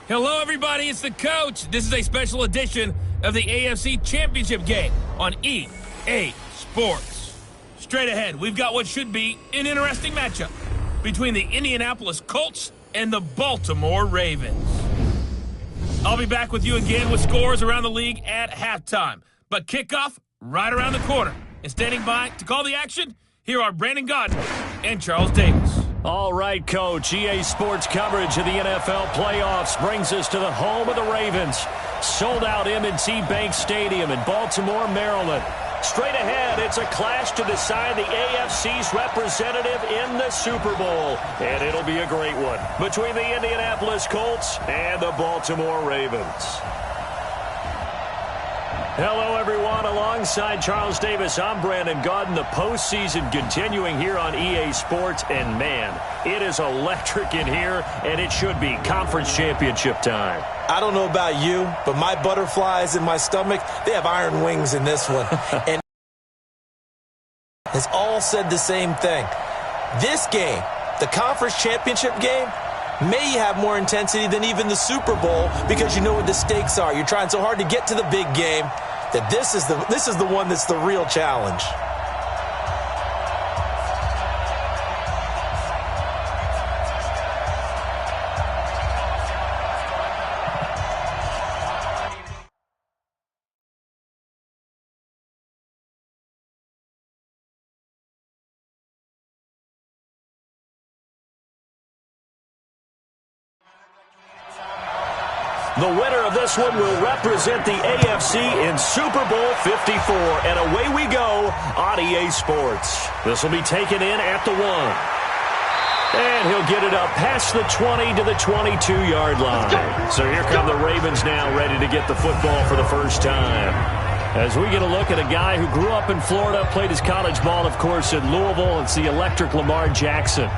Hello, everybody. It's the coach. This is a special edition of the AFC Championship game on EA Sports. Straight ahead, we've got what should be an interesting matchup between the Indianapolis Colts and the Baltimore Ravens. I'll be back with you again with scores around the league at halftime. But kickoff right around the corner. And standing by to call the action, here are Brandon Gaudin and Charles Davis. All right, Coach. EA Sports coverage of the NFL playoffs brings us to the home of the Ravens. Sold-out M&T Bank Stadium in Baltimore, Maryland. Straight ahead, it's a clash to decide the AFC's representative in the Super Bowl. And it'll be a great one between the Indianapolis Colts and the Baltimore Ravens. Hello, everyone. Alongside Charles Davis, I'm Brandon Gaudin. The postseason continuing here on EA Sports. And, man, it is electric in here, and it should be conference championship time. I don't know about you, but my butterflies in my stomach, they have iron wings in this one. And has all said the same thing. This game, the conference championship game, may have more intensity than even the Super Bowl because you know what the stakes are. You're trying so hard to get to the big game that this is the one that's the real challenge. The winner of this one will represent the AFC in Super Bowl 54. And away we go on EA Sports. This will be taken in at the 1. And he'll get it up past the 20 to the 22-yard line. So here come the Ravens now, ready to get the football for the first time. As we get a look at a guy who grew up in Florida, played his college ball, of course, in Louisville. It's the electric Lamar Jackson.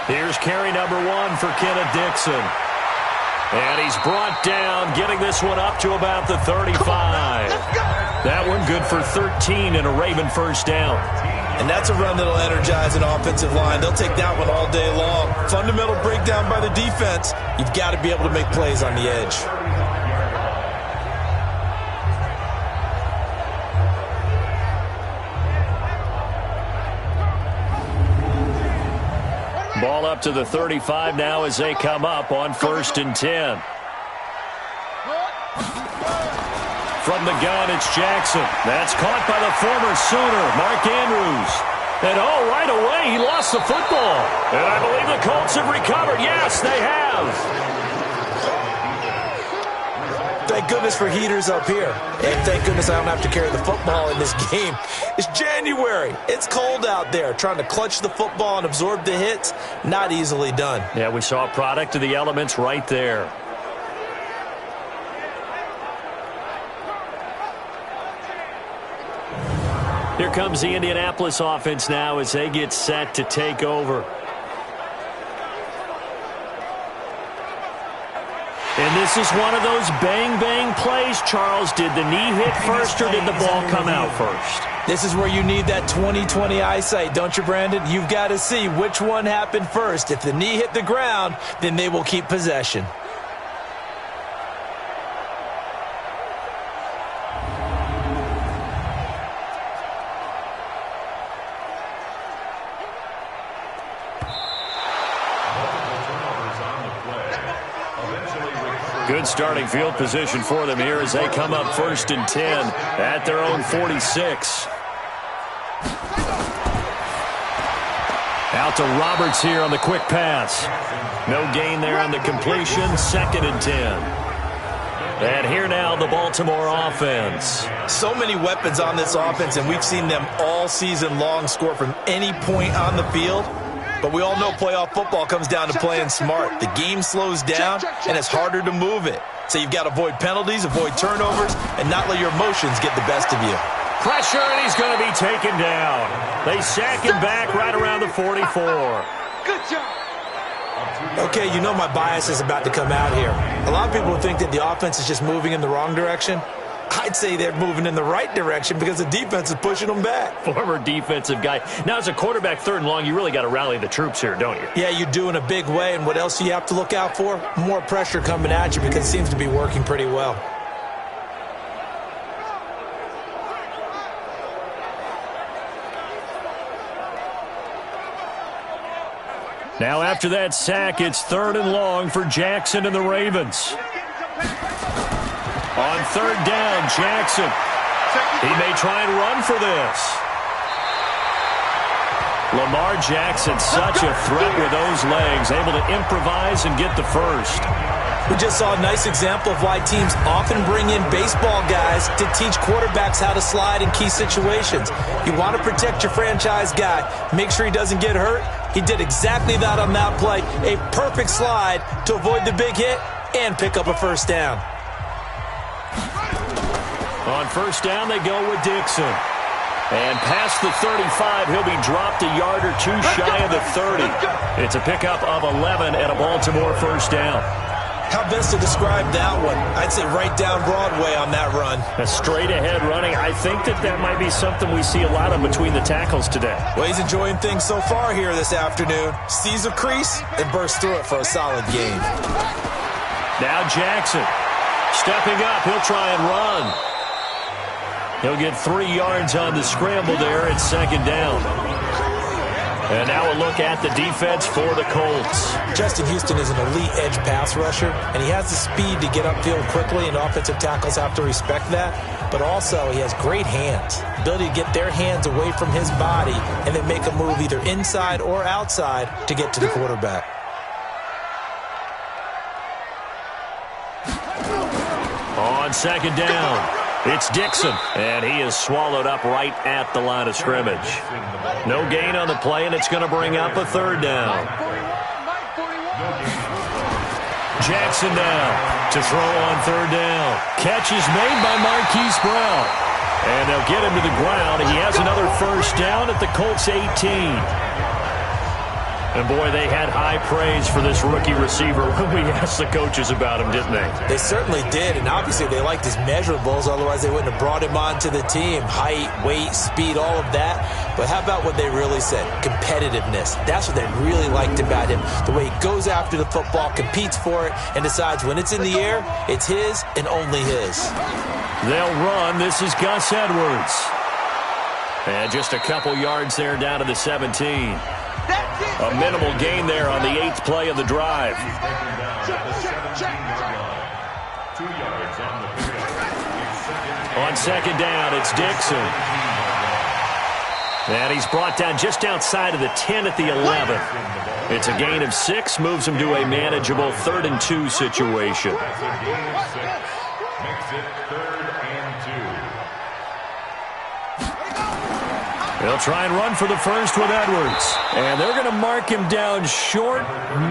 Here's carry number 1 for Kenneth Dixon. And he's brought down, getting this one up to about the 35. That one good for 13 and a Raven first down. And that's a run that'll energize an offensive line. They'll take that one all day long. Fundamental breakdown by the defense. You've got to be able to make plays on the edge. Ball up to the 35 now as they come up on 1st and 10. From the gun, it's Jackson. That's caught by the former Sooner, Mark Andrews. And, right away, he lost the football. And I believe the Colts have recovered. Yes, they have. Thank goodness for heaters up here. And thank goodness I don't have to carry the football in this game. It's January. It's cold out there. Trying to clutch the football and absorb the hits, not easily done. Yeah, we saw a product of the elements right there. Here comes the Indianapolis offense now as they get set to take over. And this is one of those bang-bang plays, Charles. Did the knee hit first or did the ball come out first? This is where you need that 20/20 eyesight, don't you, Brandon? You've got to see which one happened first. If the knee hit the ground, then they will keep possession. Good starting field position for them here as they come up 1st and 10 at their own 46. Out to Roberts here on the quick pass. No gain there on the completion. 2nd and 10. And here now the Baltimore offense. So many weapons on this offense, and we've seen them all season long score from any point on the field. But we all know playoff football comes down to playing smart. The game slows down, and it's harder to move it. So you've got to avoid penalties, avoid turnovers, and not let your emotions get the best of you. Pressure, and he's going to be taken down. They sack him back right around the 44. Good job. Okay, you know my bias is about to come out here. A lot of people think that the offense is just moving in the wrong direction. I'd say they're moving in the right direction because the defense is pushing them back. Former defensive guy. Now, as a quarterback, 3rd and long, you really got to rally the troops here, don't you? Yeah, you do in a big way. And what else do you have to look out for? More pressure coming at you because it seems to be working pretty well. Now, after that sack, it's 3rd and long for Jackson and the Ravens. On 3rd down, Jackson. He may try and run for this. Lamar Jackson, such a threat with those legs, able to improvise and get the first. We just saw a nice example of why teams often bring in baseball guys to teach quarterbacks how to slide in key situations. You want to protect your franchise guy. Make sure he doesn't get hurt. He did exactly that on that play. A perfect slide to avoid the big hit and pick up a first down. On 1st down, they go with Dixon. And past the 35, he'll be dropped a yard or two shy of the 30. It's a pickup of 11 and a Baltimore 1st down. How best to describe that one? I'd say right down Broadway on that run. A straight-ahead running. I think that might be something we see a lot of between the tackles today. Well, he's enjoying things so far here this afternoon. Sees a crease and bursts through it for a solid gain. Now Jackson. Stepping up, he'll try and run. He'll get 3 yards on the scramble there. It's 2nd down. And now a look at the defense for the Colts. Justin Houston is an elite edge pass rusher, and he has the speed to get upfield quickly, and offensive tackles have to respect that. But also, he has great hands, ability to get their hands away from his body and then make a move either inside or outside to get to the quarterback. On 2nd down, it's Dixon, and he is swallowed up right at the line of scrimmage. No gain on the play, and it's going to bring up a 3rd down. Jackson now to throw on 3rd down. Catch is made by Marquise Brown. And they'll get him to the ground. He has another 1st down at the Colts 18. And, boy, they had high praise for this rookie receiver when we asked the coaches about him, didn't they? They certainly did, and obviously they liked his measurables. Otherwise, they wouldn't have brought him onto the team. Height, weight, speed, all of that. But how about what they really said? Competitiveness. That's what they really liked about him. The way he goes after the football, competes for it, and decides when it's in the air, it's his and only his. They'll run. This is Gus Edwards. And just a couple yards there down to the 17. A minimal gain there on the 8th play of the drive. On 2nd down, it's Dixon. And he's brought down just outside of the 10 at the 11. It's a gain of 6, moves him to a manageable 3rd and 2 situation. They'll try and run for the first with Edwards. And they're going to mark him down short,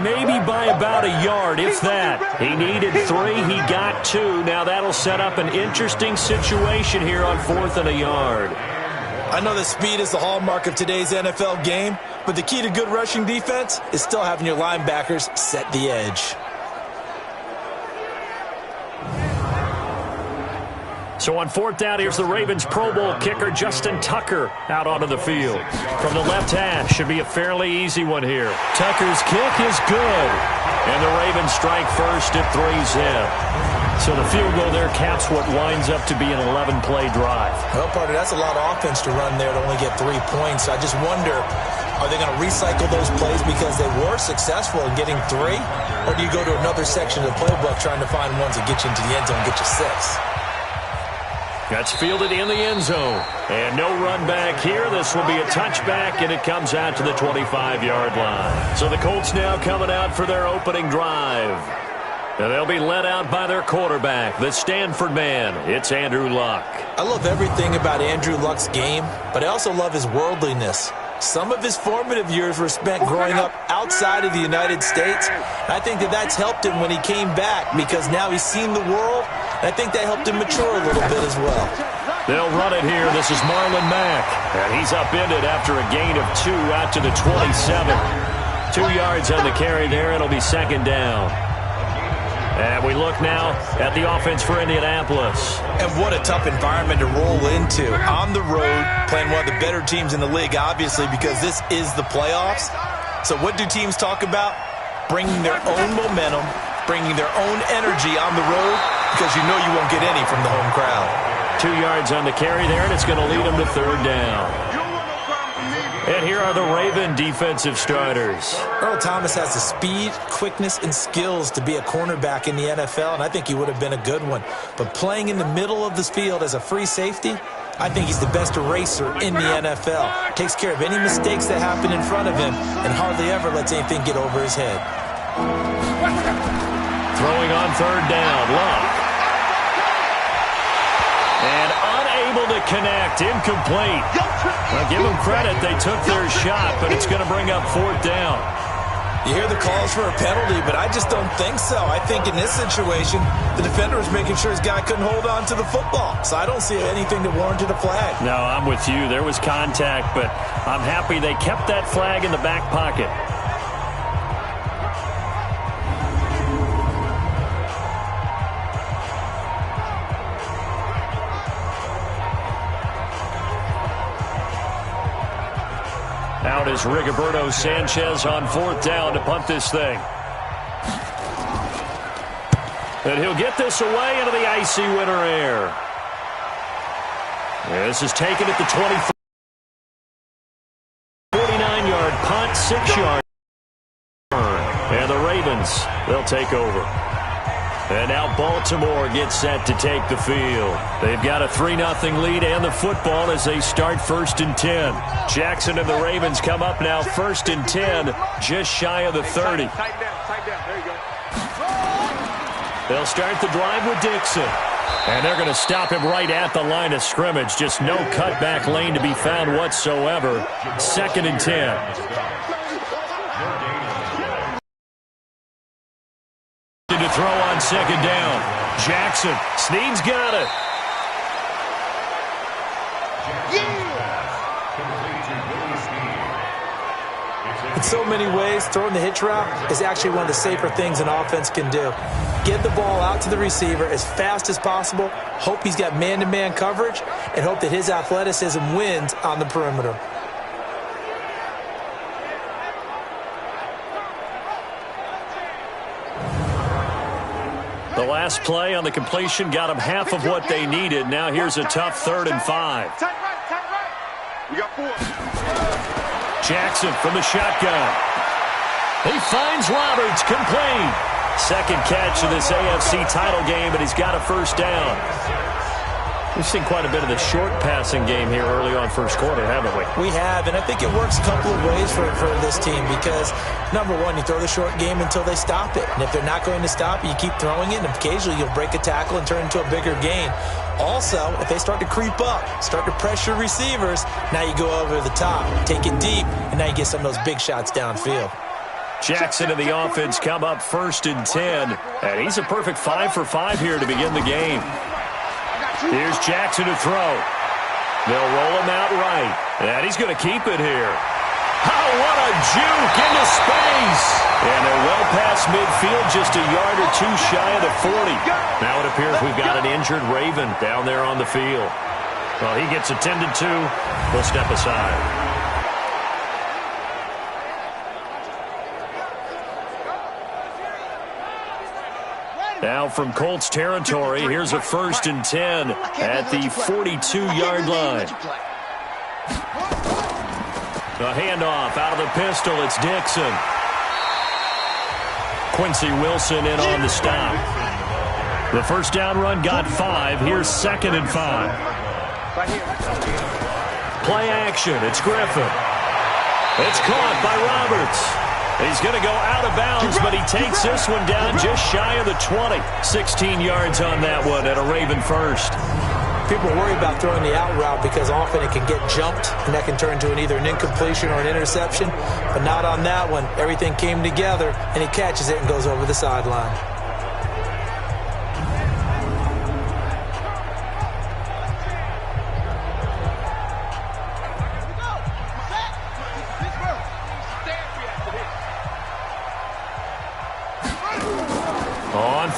maybe by about a yard, if that. He needed 3, he got 2. Now that'll set up an interesting situation here on 4th and a yard. I know that speed is the hallmark of today's NFL game, but the key to good rushing defense is still having your linebackers set the edge. So on 4th down, here's the Ravens Pro Bowl kicker, Justin Tucker, out onto the field. From the left hash, should be a fairly easy one here. Tucker's kick is good. And the Ravens strike first at 3-zip. So the field goal there caps what winds up to be an 11-play drive. Well, partner, that's a lot of offense to run there to only get 3 points. I just wonder, are they going to recycle those plays because they were successful in getting 3? Or do you go to another section of the playbook trying to find ones that get you into the end zone and get you 6? That's fielded in the end zone. And no run back here. This will be a touchback, and it comes out to the 25-yard line. So the Colts now coming out for their opening drive. And they'll be led out by their quarterback, the Stanford man. It's Andrew Luck. I love everything about Andrew Luck's game, but I also love his worldliness. Some of his formative years were spent growing up outside of the United States. I think that that's helped him when he came back because now he's seen the world. And I think that helped him mature a little bit as well. They'll run it here. This is Marlon Mack. And he's upended after a gain of 2 out to the 27. 2 yards on the carry there. It'll be second down. And we look now at the offense for Indianapolis. And what a tough environment to roll into. On the road, playing one of the better teams in the league, obviously, because this is the playoffs. So what do teams talk about? Bringing their own momentum, bringing their own energy on the road, because you know you won't get any from the home crowd. 2 yards on the carry there, and it's going to lead them to third down. And here are the Raven defensive starters. Earl Thomas has the speed, quickness, and skills to be a cornerback in the NFL, and I think he would have been a good one. But playing in the middle of this field as a free safety, I think he's the best eraser in the NFL. Takes care of any mistakes that happen in front of him and hardly ever lets anything get over his head. Throwing on third down, Love. And unable to connect, incomplete. Now give them credit, they took their shot, but it's going to bring up fourth down. You hear the calls for a penalty, but I just don't think so. I think in this situation, the defender was making sure his guy couldn't hold on to the football. So I don't see anything that warranted a flag. No, I'm with you. There was contact, but I'm happy they kept that flag in the back pocket. Out is Rigoberto Sanchez on fourth down to punt this thing. And he'll get this away into the icy winter air. This is taken at the 24. 49-yard punt, 6-yard. And the Ravens, they'll take over. And now Baltimore gets set to take the field. They've got a 3-0 lead and the football as they start first and 10. Jackson and the Ravens come up now first and 10, just shy of the 30. Tighten down. There you go. They'll start the drive with Dixon. And they're going to stop him right at the line of scrimmage. Just no cutback lane to be found whatsoever. Second and 10. To throw on second down. Jackson. Snead's got it. In so many ways, throwing the hitch route is actually one of the safer things an offense can do. Get the ball out to the receiver as fast as possible, hope he's got man-to-man coverage, and hope that his athleticism wins on the perimeter. The last play on the completion got them half of what they needed. Now here's a tough 3rd and 5. Tight right. We got 4. Jackson from the shotgun. He finds Roberts, complete. Second catch of this AFC title game, and he's got a first down. We've seen quite a bit of the short passing game here early on first quarter, haven't we? We have, and I think it works a couple of ways for this team because, number one, you throw the short game until they stop it. And if they're not going to stop it, you keep throwing it, and occasionally you'll break a tackle and turn into a bigger gain. Also, if they start to creep up, start to pressure receivers, now you go over the top, take it deep, and now you get some of those big shots downfield. Jackson and the offense come up first and 10, and he's a perfect 5 for 5 here to begin the game. Here's Jackson to throw. They'll roll him out right, and he's going to keep it here. Oh, what a juke into space. And they're well past midfield, just a yard or two shy of the 40. Now it appears we've got an injured Raven down there on the field. Well, he gets attended to. We'll step aside. Now from Colts territory, here's a 1st and 10 at the 42-yard line. A handoff out of the pistol. It's Dixon. Quincy Wilson in on the stop. The first down run got 5. Here's 2nd and 5. Play action. It's Griffin. It's caught by Roberts. He's going to go out of bounds, but he takes this one down just shy of the 20. 16 yards on that one and a Raven first. People worry about throwing the out route because often it can get jumped, and that can turn into either an incompletion or an interception. But not on that one. Everything came together, and he catches it and goes over the sideline.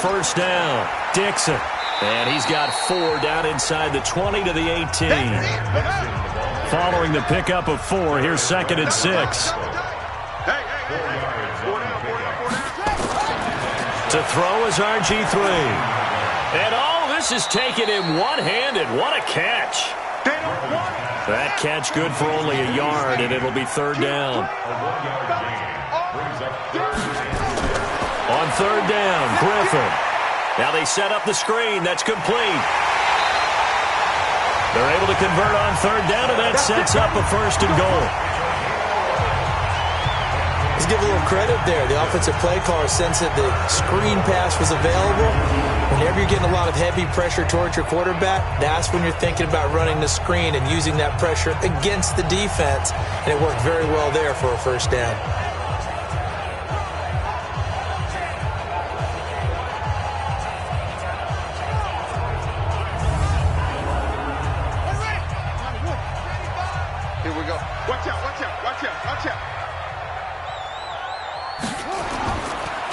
first down. Dixon. And he's got 4 down inside the 20 to the 18. Following the pickup of 4, here's 2nd and 6. To throw is RG3. And all this is taken in one-handed. What a catch. That catch good for only a yard, and it'll be 3rd down. On 3rd down, Griffin. Now they set up the screen. That's complete. They're able to convert on 3rd down, and that sets up a 1st and goal. Let's give a little credit there. The offensive play caller sensed that the screen pass was available. Whenever you're getting a lot of heavy pressure towards your quarterback, that's when you're thinking about running the screen and using that pressure against the defense. And it worked very well there for a 1st down. Here we go. Watch out, watch out, watch out, watch out.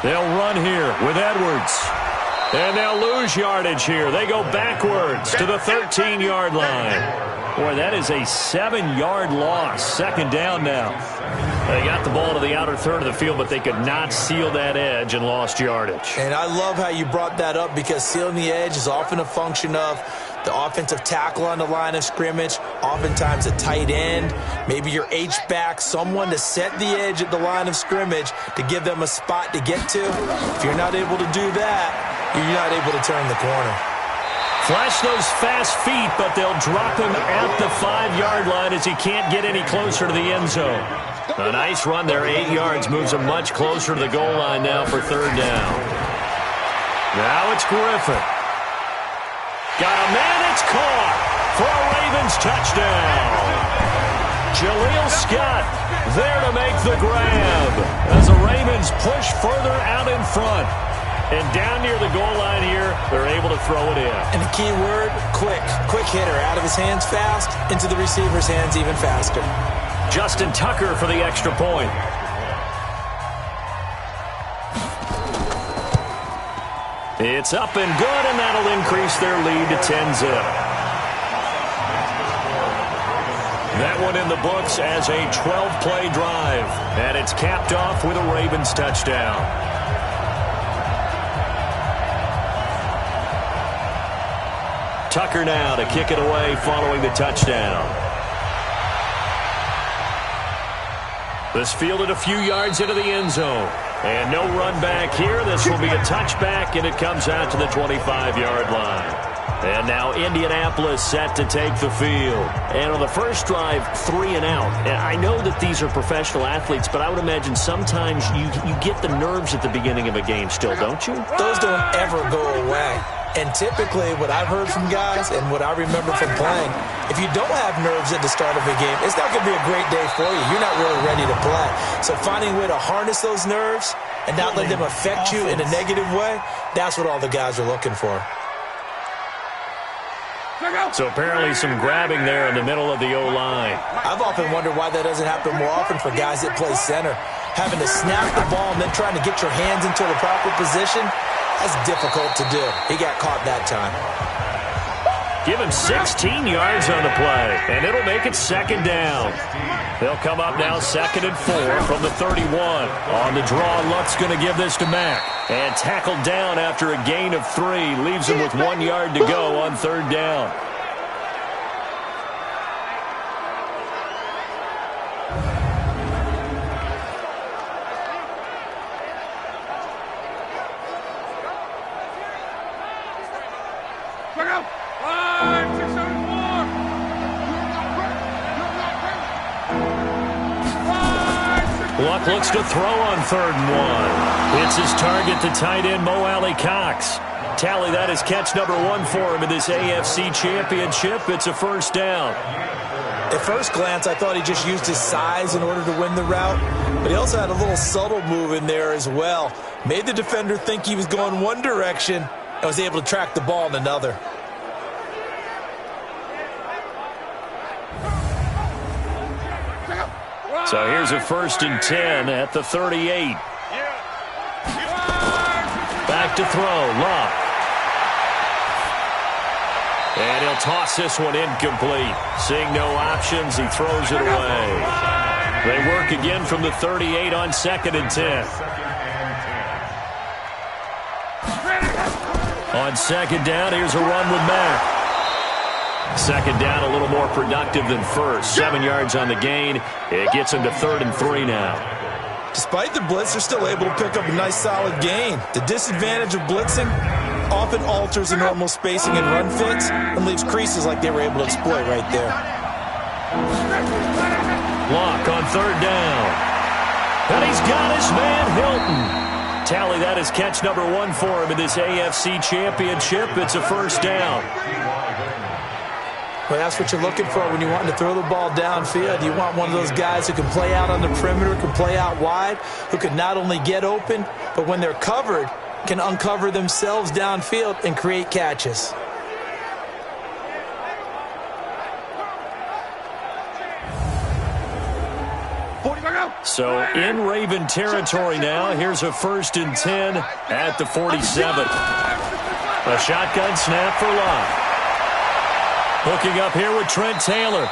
They'll run here with Edwards. And they'll lose yardage here. They go backwards to the 13-yard line. Boy, that is a 7-yard loss. 2nd down now. They got the ball to the outer third of the field, but they could not seal that edge and lost yardage. And I love how you brought that up, because sealing the edge is often a function of the offensive tackle on the line of scrimmage, oftentimes a tight end, maybe your H-back, someone to set the edge at the line of scrimmage to give them a spot to get to. If you're not able to do that, you're not able to turn the corner. Flash those fast feet, but they'll drop him at the 5-yard line as he can't get any closer to the end zone. A nice run there, 8 yards, moves him much closer to the goal line now for 3rd down. Now it's Griffin. Got a man, it's caught for a Ravens touchdown. Jaleel Scott there to make the grab as the Ravens push further out in front. And down near the goal line here, they're able to throw it in. And the key word, quick. Quick hitter, out of his hands fast, into the receiver's hands even faster. Justin Tucker for the extra point. It's up and good, and that'll increase their lead to 10-zip. That one in the books as a 12-play drive, and it's capped off with a Ravens touchdown. Tucker now to kick it away following the touchdown. This fielded a few yards into the end zone. And no run back here. This will be a touchback, and it comes out to the 25-yard line. And now Indianapolis set to take the field. And on the first drive, 3 and out. And I know that these are professional athletes, but I would imagine sometimes you get the nerves at the beginning of a game still, don't you? Those don't ever go away. And typically what I've heard from guys and what I remember from playing, if you don't have nerves at the start of a game, it's not going to be a great day for you. You're not really ready to play. So finding a way to harness those nerves and not let them affect you in a negative way, that's what all the guys are looking for. So apparently some grabbing there in the middle of the O-line. I've often wondered why that doesn't happen more often for guys that play center. Having to snap the ball and then trying to get your hands into the proper position, that's difficult to do. He got caught that time. Give him 16 yards on the play, and it'll make it 2nd down. They'll come up now 2nd and 4 from the 31. On the draw, Luck's going to give this to Mack. And tackled down after a gain of 3. Leaves him with 1 yard to go on 3rd down. Luck looks to throw on 3rd and 1. It's his target, the tight end, Mo Alley-Cox. Tally that is catch number 1 for him in this AFC Championship. It's a 1st down. At first glance, I thought he just used his size in order to win the route, but he also had a little subtle move in there as well. Made the defender think he was going one direction and was able to track the ball in another. So here's a 1st and 10 at the 38. Back to throw. Love. And he'll toss this one incomplete. Seeing no options, he throws it away. They work again from the 38 on 2nd and 10. On 2nd down, here's a run with Mack. 2nd down, a little more productive than first. 7 yards on the gain. It gets him to 3rd and 3 now. Despite the blitz, they're still able to pick up a nice solid gain. The disadvantage of blitzing often alters the normal spacing and run fits and leaves creases like they were able to exploit right there. Lock on 3rd down. And he's got his man Hilton. Tally, that is catch number 1 for him in this AFC Championship. It's a 1st down. Well, that's what you're looking for when you want to throw the ball downfield. You want one of those guys who can play out on the perimeter, can play out wide, who can not only get open, but when they're covered, can uncover themselves downfield and create catches. So in Raven territory now. Here's a 1st and 10 at the 47. A shotgun snap for Locke. Hooking up here with Trent Taylor.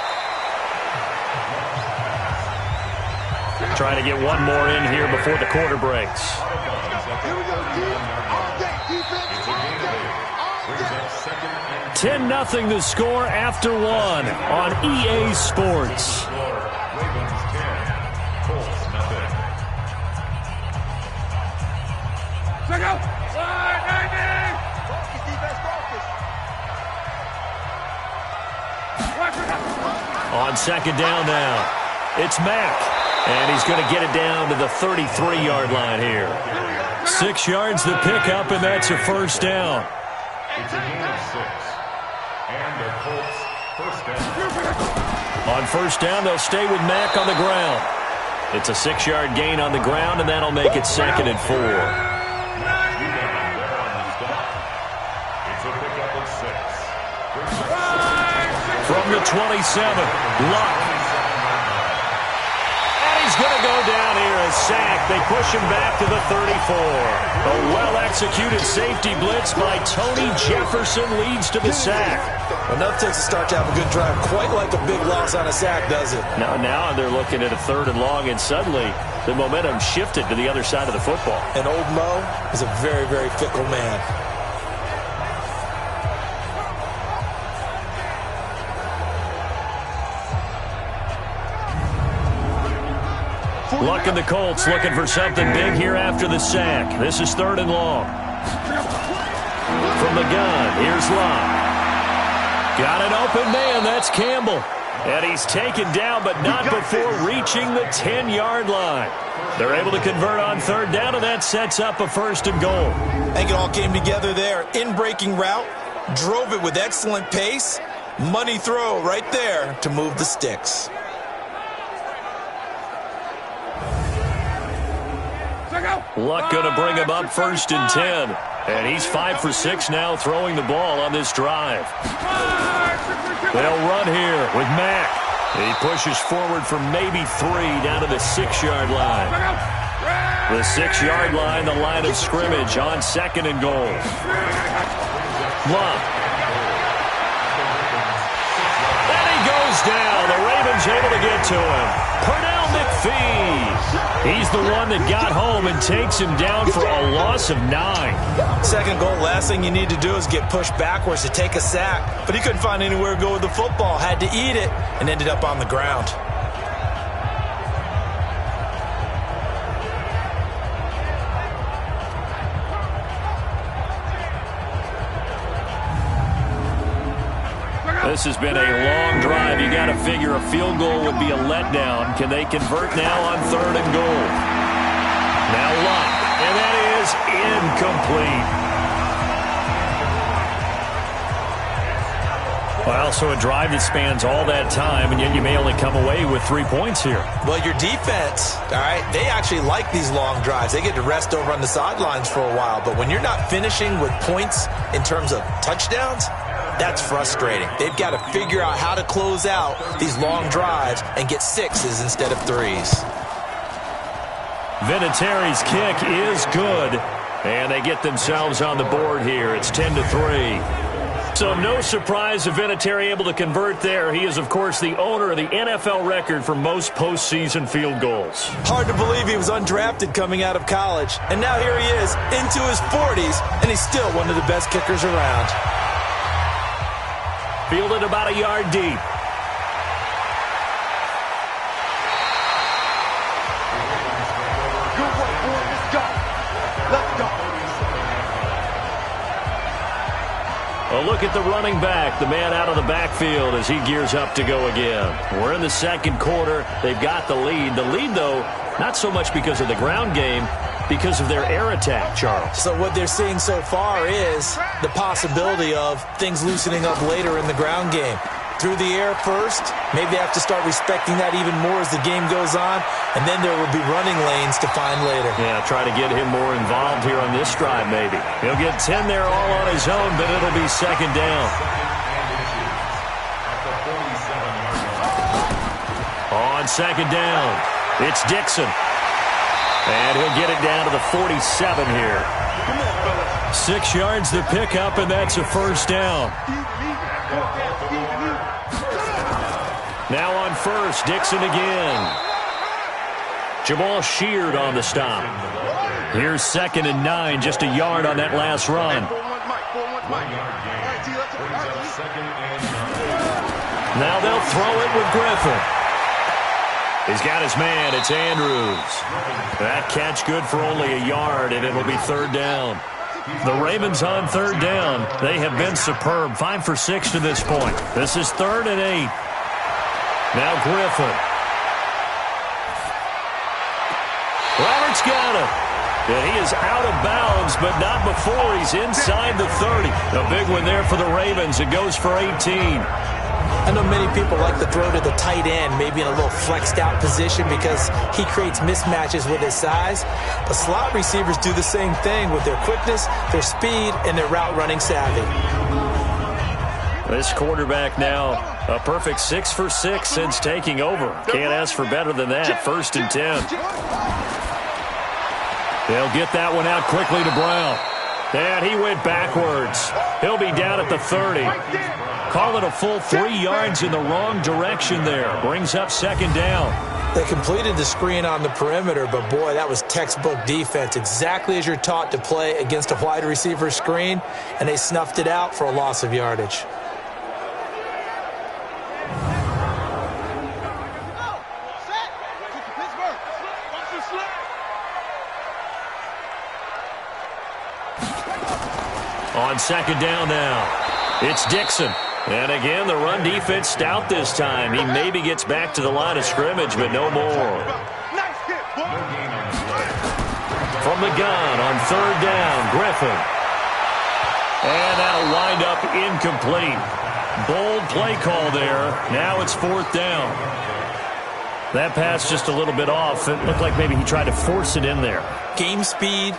Trying to get one more in here before the quarter breaks. 10-0 the score after 1 on EA Sports. On 2nd down now, it's Mack. And he's going to get it down to the 33-yard line here. 6 yards the pickup, and that's a 1st down. It's a gain of 6. And the Colts first down. On 1st down, they'll stay with Mack on the ground. It's a 6-yard gain on the ground, and that'll make it 2nd and 4. It's a pickup of 6. From the 27, Luck. He's going to go down here, a sack. They push him back to the 34. A well-executed safety blitz by Tony Jefferson leads to the sack. Enough takes a start to have a good drive. Quite like a big loss on a sack, does it? Now they're looking at a 3rd and long, and suddenly the momentum shifted to the other side of the football. And old Mo is a very, very fickle man. Luck and the Colts looking for something big here after the sack. This is 3rd and long. From the gun, here's Luck. Got an open man, that's Campbell. And he's taken down, but not before reaching the 10-yard line. They're able to convert on 3rd down, and that sets up a 1st and goal. I think it all came together there. In-breaking route, drove it with excellent pace. Money throw right there to move the sticks. Luck going to bring him up 1st and 10. And he's 5 for 6 now throwing the ball on this drive. They'll run here with Mack. He pushes forward for maybe 3 down to the 6-yard line. The 6-yard line, the line of scrimmage on 2nd and goal. Luck. And he goes down. The Ravens able to get to him. Pernell McPhee. He's the one that got home and takes him down for a loss of 9. 2nd goal, last thing you need to do is get pushed backwards to take a sack. But he couldn't find anywhere to go with the football. Had to eat it and ended up on the ground. This has been a long drive. You got to figure a field goal would be a letdown. Can they convert now on 3rd and goal? Now Luck, and that is incomplete. Well, so a drive that spans all that time, and yet you may only come away with 3 points here. Well, your defense, all right, they actually like these long drives. They get to rest over on the sidelines for a while. But when you're not finishing with points in terms of touchdowns, that's frustrating. They've got to figure out how to close out these long drives and get 6s instead of 3s. Vinatieri's kick is good. And they get themselves on the board here. It's 10-3. So no surprise if Vinatieri able to convert there. He is, of course, the owner of the NFL record for most postseason field goals. Hard to believe he was undrafted coming out of college. And now here he is into his 40s, and he's still one of the best kickers around. Fielded about a yard deep. Good work, boy. Let's go. Let's go. A look at the running back, the man out of the backfield as he gears up to go again. We're in the second quarter. They've got the lead. The lead, though, not so much because of the ground game, because of their air attack, Charles. So what they're seeing so far is the possibility of things loosening up later in the ground game. Through the air first, maybe they have to start respecting that even more as the game goes on, and then there will be running lanes to find later. Yeah, try to get him more involved here on this drive, maybe. He'll get 10 there all on his own, but it'll be second down. On second down, it's Dixon. And he'll get it down to the 47 here. 6 yards to pick up, and that's a first down. Now on first, Dixon again. Jamal Sheard on the stop. Here's 2nd and 9, just a yard on that last run. Now they'll throw it with Griffin. He's got his man, it's Andrews. That catch good for only a yard, and it'll be third down. The Ravens on third down. They have been superb, 5 for 6 to this point. This is 3rd and 8. Now Griffin. Roberts got him. And he is out of bounds, but not before he's inside the 30. A big one there for the Ravens. It goes for 18. I know many people like to throw to the tight end, maybe in a little flexed out position because he creates mismatches with his size. But slot receivers do the same thing with their quickness, their speed, and their route running savvy. This quarterback now a perfect 6 for 6 since taking over. Can't ask for better than that. 1st and 10. They'll get that one out quickly to Brown. And he went backwards. He'll be down at the 30. Call it a full 3 yards in the wrong direction there. Brings up 2nd down. They completed the screen on the perimeter, but boy, that was textbook defense. Exactly as you're taught to play against a wide receiver screen, and they snuffed it out for a loss of yardage. On 2nd down now, it's Dixon. And again, the run defense stout this time. He maybe gets back to the line of scrimmage, but no more. From the gun on 3rd down, Griffin. And that'll wind up incomplete. Bold play call there. Now it's 4th down. That pass just a little bit off. It looked like maybe he tried to force it in there. Game speed,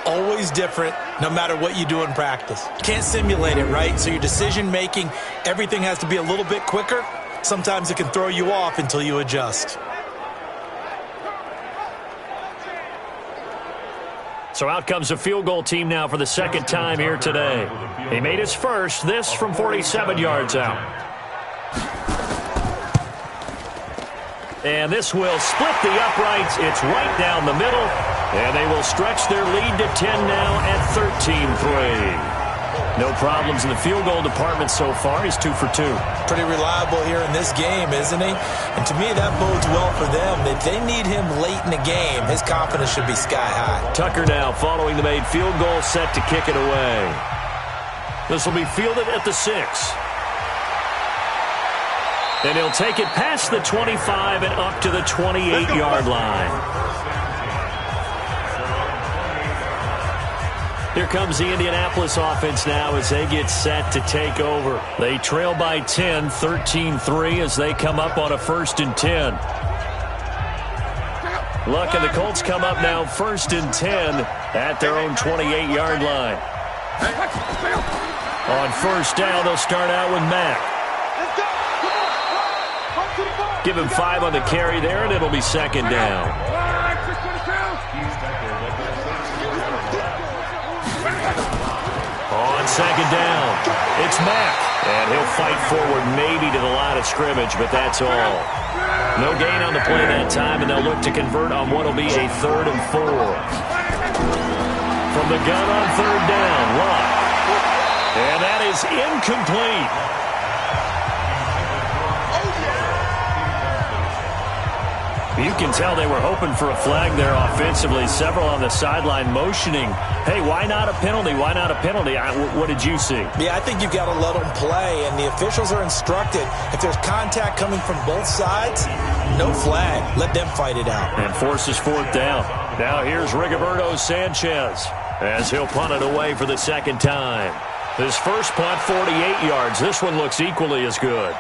always different, no matter what you do in practice. Can't simulate it, right? So your decision-making, everything has to be a little bit quicker. Sometimes it can throw you off until you adjust. So out comes a field goal team now for the 2nd time here today. He made his first, this from 47 yards out. And this will split the uprights. It's right down the middle. And they will stretch their lead to 10 now at 13-3. No problems in the field goal department so far. He's 2 for 2. Pretty reliable here in this game, isn't he? And to me, that bodes well for them. If they need him late in the game, his confidence should be sky high. Tucker now following the made field goal, set to kick it away. This will be fielded at the 6. And he'll take it past the 25 and up to the 28-yard line. Here comes the Indianapolis offense now as they get set to take over. They trail by 10, 13-3 as they come up on a 1st and 10. Luck and the Colts come up now 1st and 10 at their own 28-yard line. On 1st down, they'll start out with Mack. Give him 5 on the carry there, and it'll be 2nd down. On second down, it's Mack. And he'll fight forward maybe to the line of scrimmage, but that's all. No gain on the play that time, and they'll look to convert on what will be a 3rd and 4. From the gun on 3rd down, Luck. And that is incomplete. You can tell they were hoping for a flag there offensively. Several on the sideline motioning, hey, why not a penalty? Why not a penalty? What did you see? Yeah, I think you've got to let them play, and the officials are instructed. If there's contact coming from both sides, no flag. Let them fight it out. And forces 4th down. Now here's Rigoberto Sanchez as he'll punt it away for the 2nd time. His first punt, 48 yards. This one looks equally as good.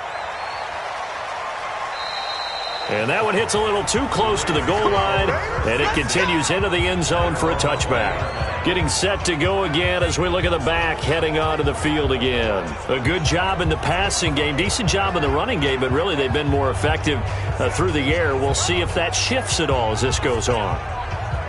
And that one hits a little too close to the goal line, and it continues into the end zone for a touchback. Getting set to go again as we look at the back, heading onto the field again. A good job in the passing game, decent job in the running game, but really they've been more effective through the air. We'll see if that shifts at all as this goes on.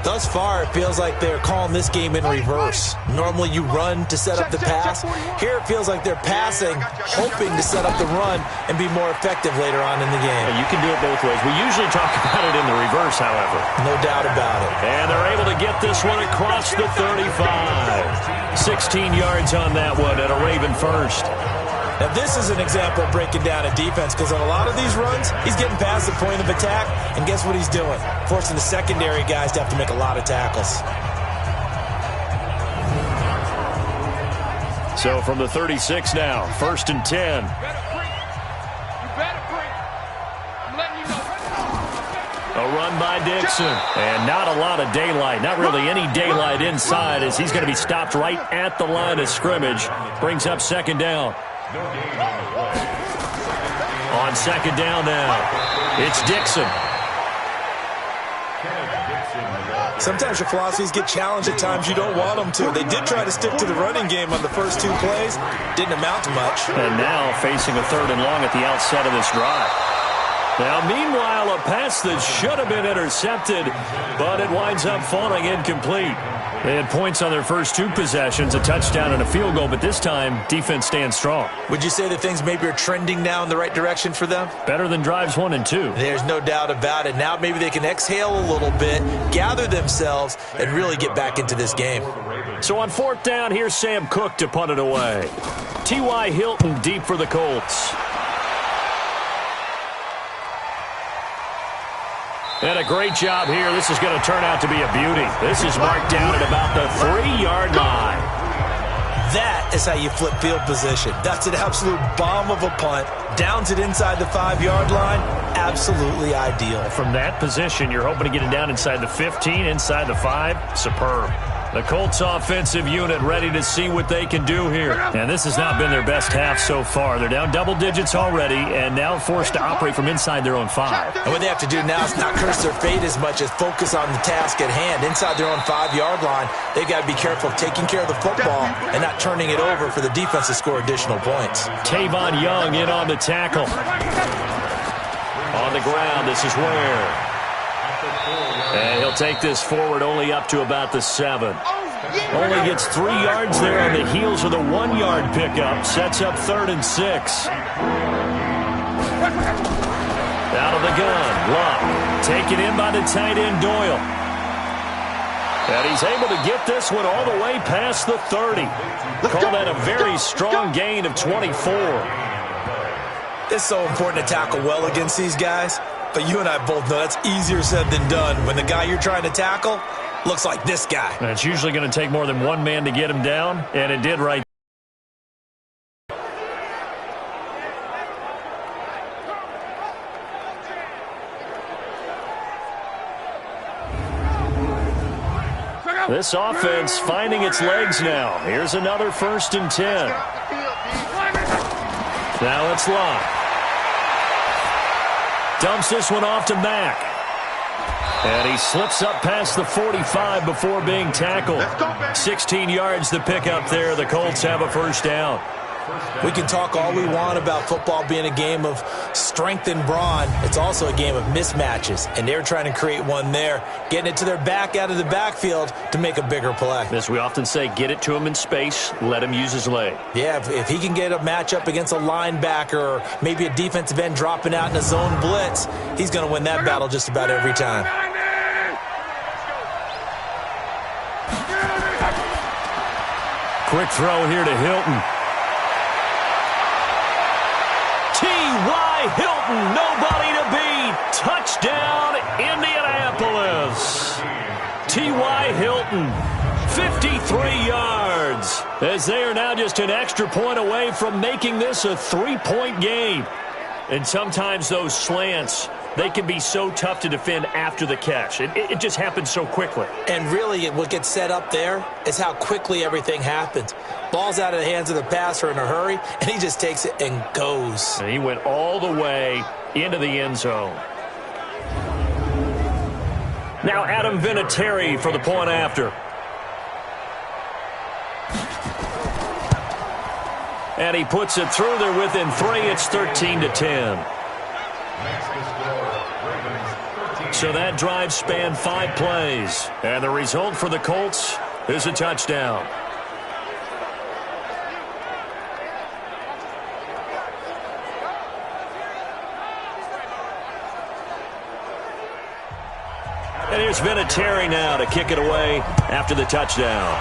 Thus far, it feels like they're calling this game in reverse. Normally you run to set up the pass. Here it feels like they're passing, hoping to set up the run and be more effective later on in the game. You can do it both ways. We usually talk about it in the reverse, however. No doubt about it. And they're able to get this one across the 35. 16 yards on that one and a Raven first. Now, this is an example of breaking down a defense, because on a lot of these runs, he's getting past the point of attack, and guess what he's doing? Forcing the secondary guys to have to make a lot of tackles. So from the 36 now, 1st and 10. A run by Dixon, and not a lot of daylight, not really any daylight inside, as he's going to be stopped right at the line of scrimmage. Brings up 2nd down. On 2nd down now, it's Dixon. Sometimes your philosophies get challenged at times you don't want them to. They did try to stick to the running game on the first 2 plays. Didn't amount to much. And now facing a 3rd and long at the outset of this drive. Now, meanwhile, a pass that should have been intercepted, but it winds up falling incomplete. They had points on their first 2 possessions, a touchdown and a field goal, but this time, defense stands strong. Would you say that things maybe are trending now in the right direction for them? Better than drives 1 and 2. There's no doubt about it. Now maybe they can exhale a little bit, gather themselves, and really get back into this game. So on 4th down, here's Sam Cook to punt it away. T.Y. Hilton deep for the Colts. And a great job here. This is going to turn out to be a beauty. This is marked down at about the 3-yard line. That is how you flip field position. That's an absolute bomb of a punt. Downs it inside the 5-yard line. Absolutely ideal. From that position, you're hoping to get it down inside the 15, inside the 5. Superb. The Colts offensive unit ready to see what they can do here. And this has not been their best half so far. They're down double digits already and now forced to operate from inside their own 5. And what they have to do now is not curse their fate as much as focus on the task at hand. Inside their own 5-yard line, they've got to be careful of taking care of the football and not turning it over for the defense to score additional points. Tavon Young in on the tackle. On the ground, this is Ware. And he'll take this forward only up to about the 7. Only gets 3 yards there on the heels of the 1-yard pickup. Sets up 3rd and 6. Out of the gun, Luck. Taken in by the tight end, Doyle. And he's able to get this one all the way past the 30. Call that a very strong gain of 24. It's so important to tackle well against these guys. But you and I both know that's easier said than done when the guy you're trying to tackle looks like this guy. And it's usually going to take more than one man to get him down, and it did right. This offense finding its legs now. Here's another 1st and 10. Now it's Locke. Dumps this one off to Mack. And he slips up past the 45 before being tackled. 16 yards to pick up there. The Colts have a 1st down. We can talk all we want about football being a game of strength and brawn. It's also a game of mismatches, and they're trying to create one there, getting it to their back out of the backfield to make a bigger play. As we often say, get it to him in space, let him use his leg. Yeah, if he can get a matchup against a linebacker or maybe a defensive end dropping out in a zone blitz, he's going to win that battle just about every time. Quick throw here to Hilton. T.Y. Hilton, nobody to beat. Touchdown, Indianapolis. T.Y. Hilton, 53 yards. As they are now just an extra point away from making this a 3-point game. And sometimes those slants, they can be so tough to defend after the catch. It just happens so quickly. And really, what gets set up there is how quickly everything happens. Ball's out of the hands of the passer in a hurry, and he just takes it and goes. And he went all the way into the end zone. Now Adam Vinatieri for the point after. And he puts it through there within 3. It's 13-10. So that drive spanned 5 plays. And the result for the Colts is a touchdown. And here's Vinatieri now to kick it away after the touchdown.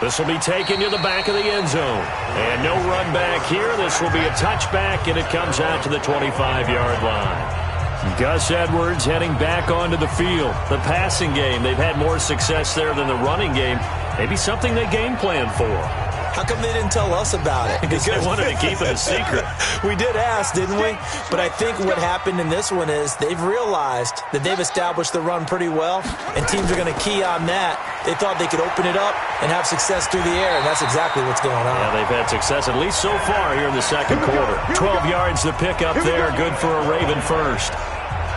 This will be taken to the back of the end zone. And no run back here. This will be a touchback, and it comes out to the 25-yard line. Gus Edwards heading back onto the field. The passing game, they've had more success there than the running game. Maybe something they game plan for. How come they didn't tell us about it? Because they wanted to keep it a secret. We did ask, didn't we? But I think what happened in this one is they've realized that they've established the run pretty well, and teams are going to key on that. They thought they could open it up and have success through the air, and that's exactly what's going on. Yeah, they've had success at least so far here in the second quarter. 12 yards to pick up there, good for a Raven first.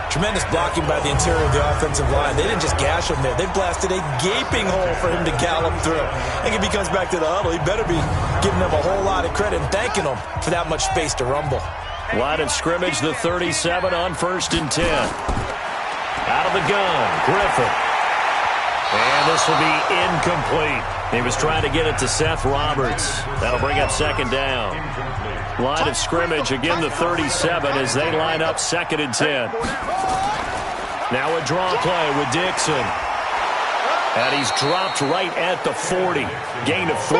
Tremendous blocking by the interior of the offensive line. They didn't just gash him there. They blasted a gaping hole for him to gallop through. I think if he comes back to the huddle, he better be giving them a whole lot of credit and thanking them for that much space to rumble. Line of scrimmage, the 37 on 1st and 10. Out of the gun, Griffin. And this will be incomplete. He was trying to get it to Seth Roberts. That'll bring up 2nd down. Line of scrimmage, again the 37 as they line up 2nd and 10. Now a draw play with Dixon. And he's dropped right at the 40. Gain of 3.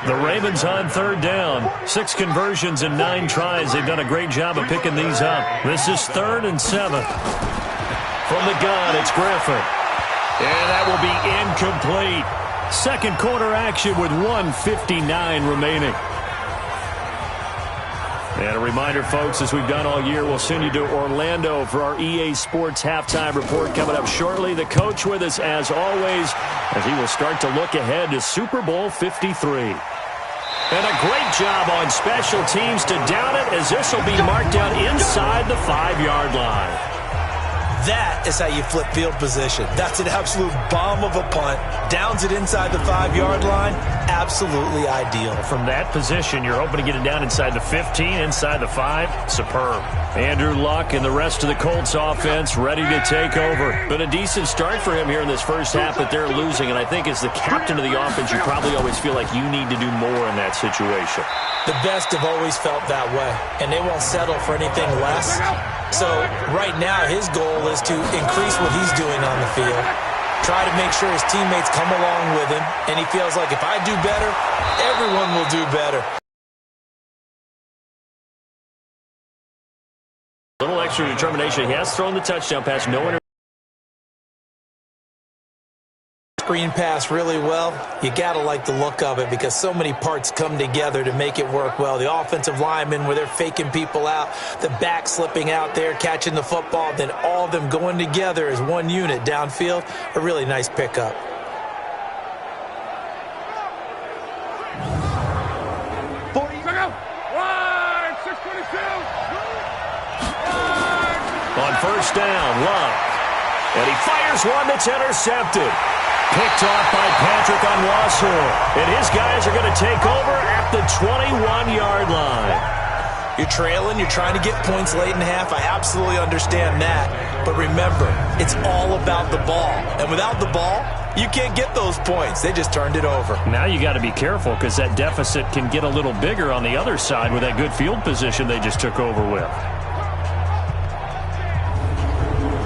The Ravens on 3rd down. 6 conversions and 9 tries. They've done a great job of picking these up. This is 3rd and 7. From the gun, it's Griffin. And that will be incomplete. Second quarter action with 1:59 remaining. And a reminder, folks, as we've done all year, we'll send you to Orlando for our EA Sports halftime report coming up shortly. The coach with us, as always, as he will start to look ahead to Super Bowl 53. And a great job on special teams to down it, as this will be marked out inside the 5-yard line. That is how you flip field position. That's an absolute bomb of a punt. Downs it inside the 5-yard line. Absolutely ideal. From that position, you're hoping to get it down inside the 15, inside the 5. Superb. Andrew Luck and the rest of the Colts offense ready to take over. Been a decent start for him here in this first half, but they're losing. And I think as the captain of the offense, you probably always feel like you need to do more in that situation. The best have always felt that way, and they won't settle for anything less. So right now his goal is to increase what he's doing on the field, try to make sure his teammates come along with him, and he feels like if I do better, everyone will do better. A little extra determination. He has thrown the touchdown pass. No interception. Screen pass really well. You gotta like the look of it because so many parts come together to make it work well. The offensive linemen where they're faking people out, the back slipping out there, catching the football, then all of them going together as one unit downfield. A really nice pickup. On 1st down, Love. And he fires one that's intercepted. Picked off by Patrick Onwuasor. And his guys are going to take over at the 21-yard line. You're trailing, you're trying to get points late in half. I absolutely understand that. But remember, it's all about the ball. And without the ball, you can't get those points. They just turned it over. Now you got to be careful because that deficit can get a little bigger on the other side with that good field position they just took over with.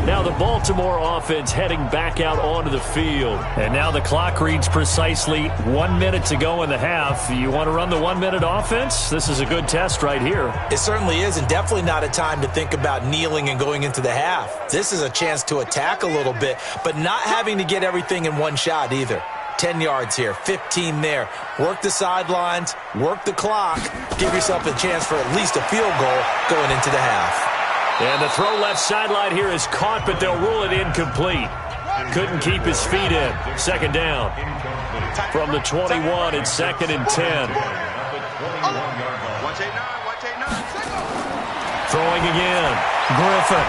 Now the Baltimore offense heading back out onto the field. And now the clock reads precisely 1 minute to go in the half. You want to run the 1 minute offense? This is a good test right here. It certainly is, and definitely not a time to think about kneeling and going into the half. This is a chance to attack a little bit, but not having to get everything in one shot either. 10 yards here, 15 there. Work the sidelines, work the clock, give yourself a chance for at least a field goal going into the half. And the throw left sideline here is caught, but they'll rule it incomplete. Couldn't keep his feet in. Second down. From the 21, it's 2nd and 10. Throwing again. Griffin.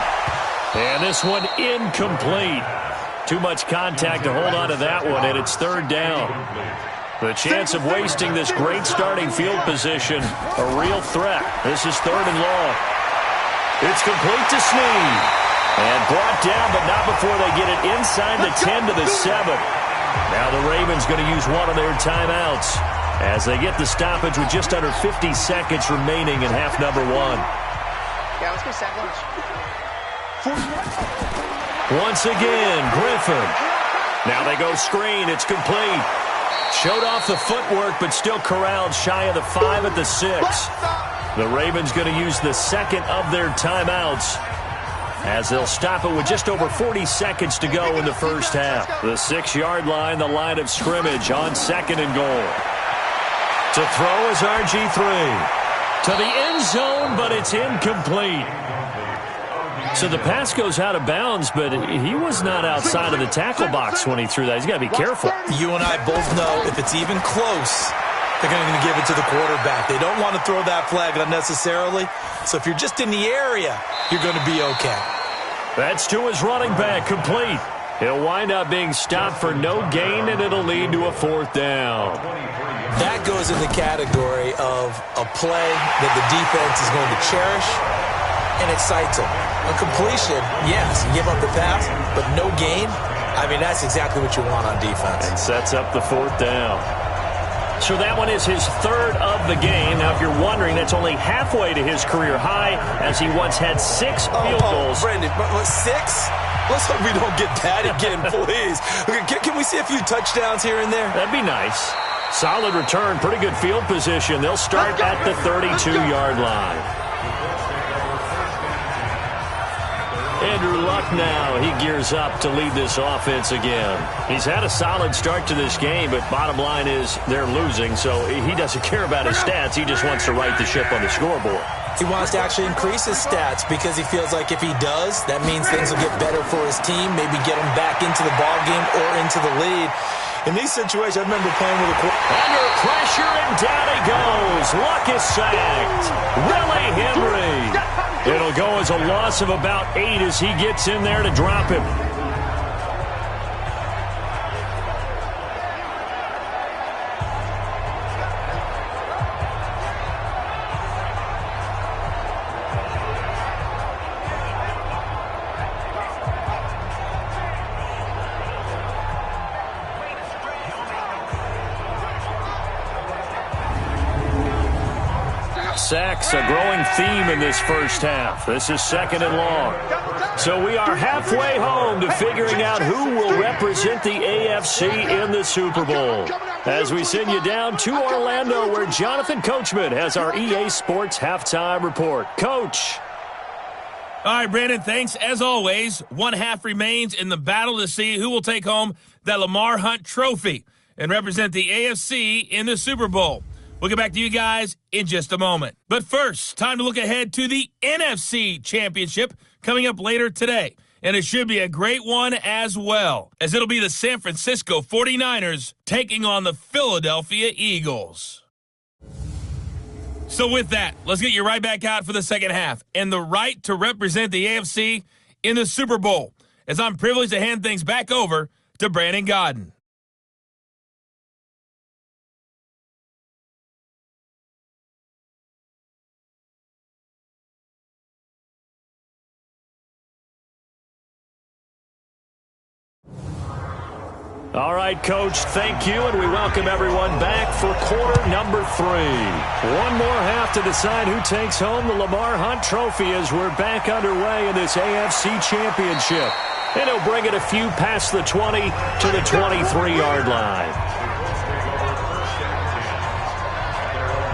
And this one incomplete. Too much contact to hold on to that one, and it's 3rd down. The chance of wasting this great starting field position, a real threat. This is 3rd and long. It's complete to Snead. And brought down, but not before they get it inside the 10 to the 7. Now the Ravens going to use one of their timeouts as they get the stoppage with just under 50 seconds remaining in half number 1. Yeah, let's go sack lunch. Once again, Griffin. Now they go screen. It's complete. Showed off the footwork, but still corralled shy of the 5 at the 6. The Ravens going to use the second of their timeouts as they'll stop it with just over 40 seconds to go in the first half. The 6-yard line, the line of scrimmage on 2nd and goal. To throw is RG3. To the end zone, but it's incomplete. So the pass goes out of bounds, but he was not outside of the tackle box when he threw that. He's got to be careful. You and I both know if it's even close, they're going to give it to the quarterback. They don't want to throw that flag unnecessarily. So if you're just in the area, you're going to be okay. That's to his running back, complete. He'll wind up being stopped for no gain, and it'll lead to a 4th down. That goes in the category of a play that the defense is going to cherish and excites them. A completion, yes, you give up the pass, but no gain. I mean, that's exactly what you want on defense. And sets up the 4th down. So that one is his 3rd of the game. Now, if you're wondering, that's only halfway to his career high, as he once had 6 field goals. Brandon, 6? Let's hope we don't get that again, please. Can we see a few touchdowns here and there? That'd be nice. Solid return, pretty good field position. They'll start at the 32-yard line. Andrew Luck now, he gears up to lead this offense again. He's had a solid start to this game, but bottom line is they're losing, so he doesn't care about his stats. He just wants to right the ship on the scoreboard. He wants to actually increase his stats because he feels like if he does, that means things will get better for his team, maybe get him back into the ball game or into the lead. In these situations, I remember playing with a quarterback. Under pressure, and down he goes. Luck is sacked. Willie Henry. It'll go as a loss of about 8 as he gets in there to drop him. Sacks, a growing theme in this first half. This is 2nd and long. So we are halfway home to figuring out who will represent the AFC in the Super Bowl. As we send you down to Orlando, where Jonathan Coachman has our EA Sports halftime report. Coach. All right, Brandon, thanks. As always, 1 half remains in the battle to see who will take home that Lamar Hunt trophy and represent the AFC in the Super Bowl. We'll get back to you guys in just a moment. But first, time to look ahead to the NFC Championship coming up later today. And it should be a great one as well, as it'll be the San Francisco 49ers taking on the Philadelphia Eagles. So with that, let's get you right back out for the second half and the right to represent the AFC in the Super Bowl, as I'm privileged to hand things back over to Brandon Godden. All right, Coach, thank you, and we welcome everyone back for quarter number 3. One more half to decide who takes home the Lamar Hunt Trophy as we're back underway in this AFC Championship. And he'll bring it a few past the 20 to the 23-yard line.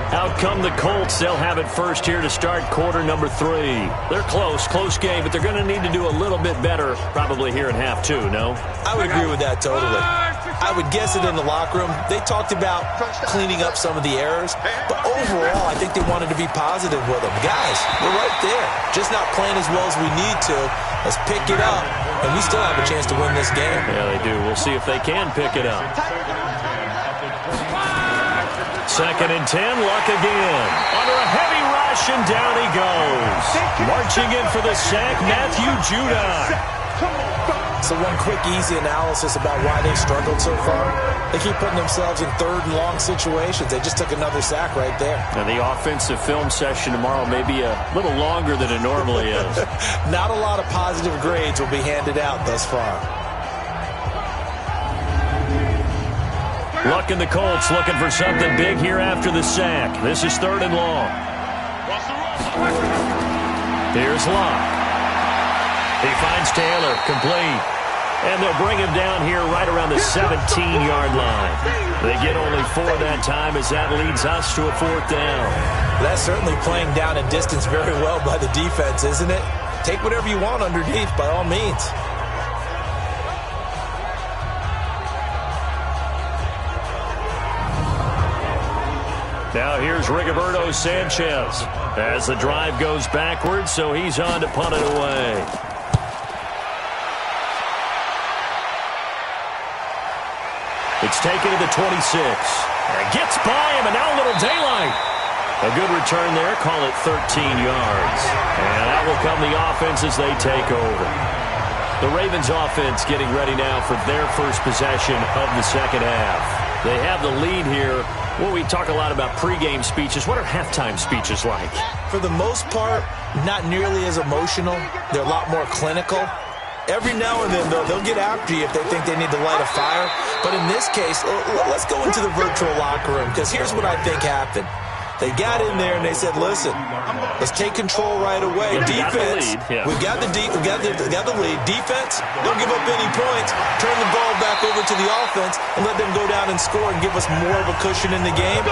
Out come the Colts. They'll have it first here to start quarter number 3. They're close game, but they're going to need to do a little bit better probably here in half 2, no? I would agree with that totally. I would guess it in the locker room. They talked about cleaning up some of the errors, but overall, I think they wanted to be positive with them. Guys, we're right there. Just not playing as well as we need to. Let's pick it up, and we still have a chance to win this game. Yeah, they do. We'll see if they can pick it up. 2nd and 10, Luck again. Under a heavy rush, and down he goes. Marching in for the sack, Matthew Judon. So one quick, easy analysis about why they struggled so far. They keep putting themselves in 3rd and long situations. They just took another sack right there. And the offensive film session tomorrow may be a little longer than it normally is. Not a lot of positive grades will be handed out thus far. Luck and the Colts looking for something big here after the sack. This is 3rd and long. Here's Luck. He finds Taylor, complete. And they'll bring him down here right around the 17-yard line. They get only 4 that time as that leads us to a 4th down. That's certainly playing down a distance very well by the defense, isn't it? Take whatever you want underneath, by all means. Now here's Rigoberto Sanchez as the drive goes backwards, so he's on to punt it away. It's taken to the 26. And gets by him, and now a little daylight. A good return there, call it 13 yards. And out will come the offense as they take over. The Ravens offense getting ready now for their first possession of the second half. They have the lead here. Well, we talk a lot about pregame speeches. What are halftime speeches like? For the most part, not nearly as emotional. They're a lot more clinical. Every now and then, though, they'll get after you if they think they need to light a fire. But in this case, let's go into the virtual locker room, because here's what I think happened. They got in there and they said, listen, let's take control right away. Defense, we got the lead. Defense, don't give up any points. Turn the ball back over to the offense and let them go down and score and give us more of a cushion in the game.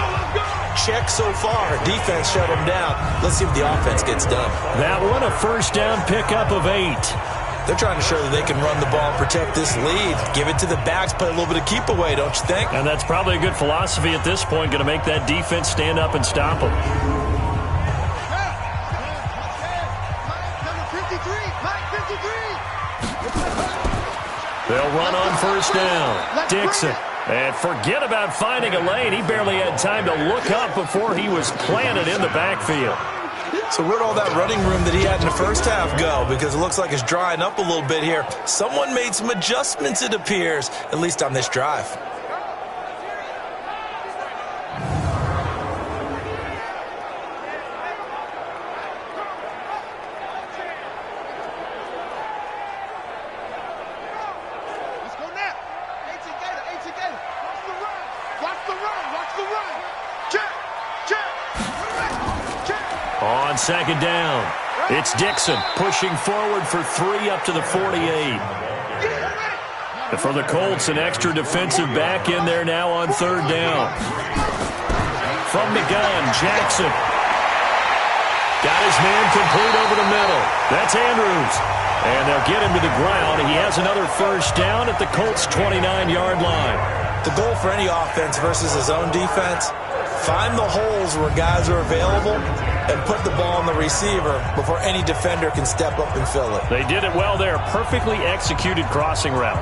Check so far. Defense shut them down. Let's see if the offense gets done. That one, a first down pickup of 8. They're trying to show that they can run the ball and protect this lead. Give it to the backs, play a little bit of keep away, don't you think? And that's probably a good philosophy at this point, going to make that defense stand up and stop them. They'll run on first down. Dixon. And forget about finding a lane. He barely had time to look up before he was planted in the backfield. So where'd all that running room that he had in the first half go? Because it looks like it's drying up a little bit here. Someone made some adjustments, it appears, at least on this drive. Let's go now. 18 Gator. Watch the run. Check. On second down, it's Dixon pushing forward for 3 up to the 48. And for the Colts, an extra defensive back in there now on third down. From the gun, Jackson. Got his man complete over the middle. That's Andrews. And they'll get him to the ground. He has another first down at the Colts' 29-yard line. The goal for any offense versus his own defense, find the holes where guys are available and put the ball on the receiver before any defender can step up and fill it. They did it well there. Perfectly executed crossing route.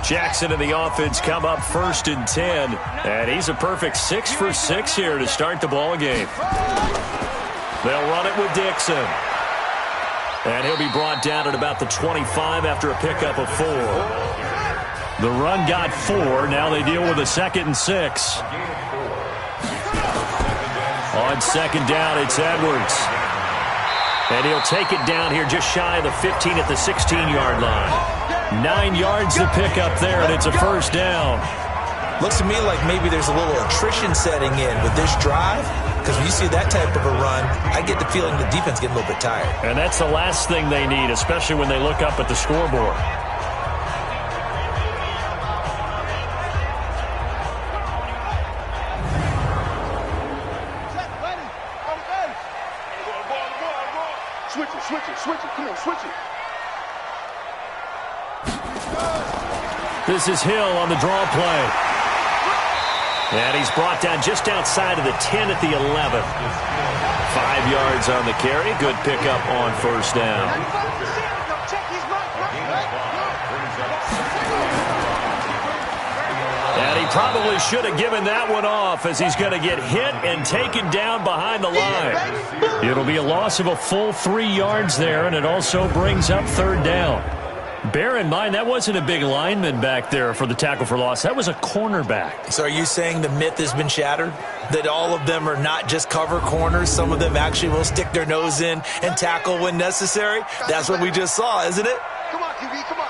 Jackson and the offense come up 1st and 10. And he's a perfect 6 for 6 here to start the ball game. They'll run it with Dixon. And he'll be brought down at about the 25 after a pickup of 4. The run got 4. Now they deal with a 2nd and 6. On second down, it's Edwards. And he'll take it down here just shy of the 15 at the 16-yard line. 9 yards to pick up there, and it's a first down. Looks to me like maybe there's a little attrition setting in with this drive, because when you see that type of a run, I get the feeling the defense getting a little bit tired. And that's the last thing they need, especially when they look up at the scoreboard. Switch it. Come on, switch it. This is Hill on the draw play. And he's brought down just outside of the 10 at the 11. 5 yards on the carry. Good pickup on first down. And he probably should have given that one off, as he's going to get hit and taken down behind the line. It'll be a loss of a full 3 yards there, and it also brings up third down. Bear in mind, that wasn't a big lineman back there for the tackle for loss. That was a cornerback. So are you saying the myth has been shattered? That all of them are not just cover corners? Some of them actually will stick their nose in and tackle when necessary? That's what we just saw, isn't it? Come on, QB, come on.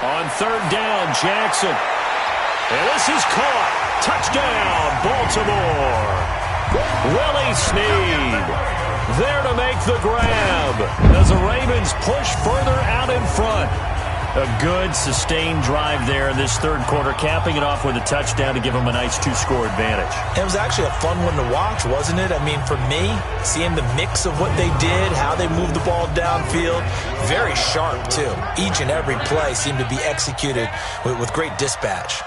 On third down, Jackson. And this is caught. Touchdown, Baltimore. Willie Snead there to make the grab as the Ravens push further out in front. A good, sustained drive there in this third quarter, capping it off with a touchdown to give them a nice 2-score advantage. It was actually a fun one to watch, wasn't it? I mean, for me, seeing the mix of what they did, how they moved the ball downfield, very sharp, too. Each and every play seemed to be executed with great dispatch.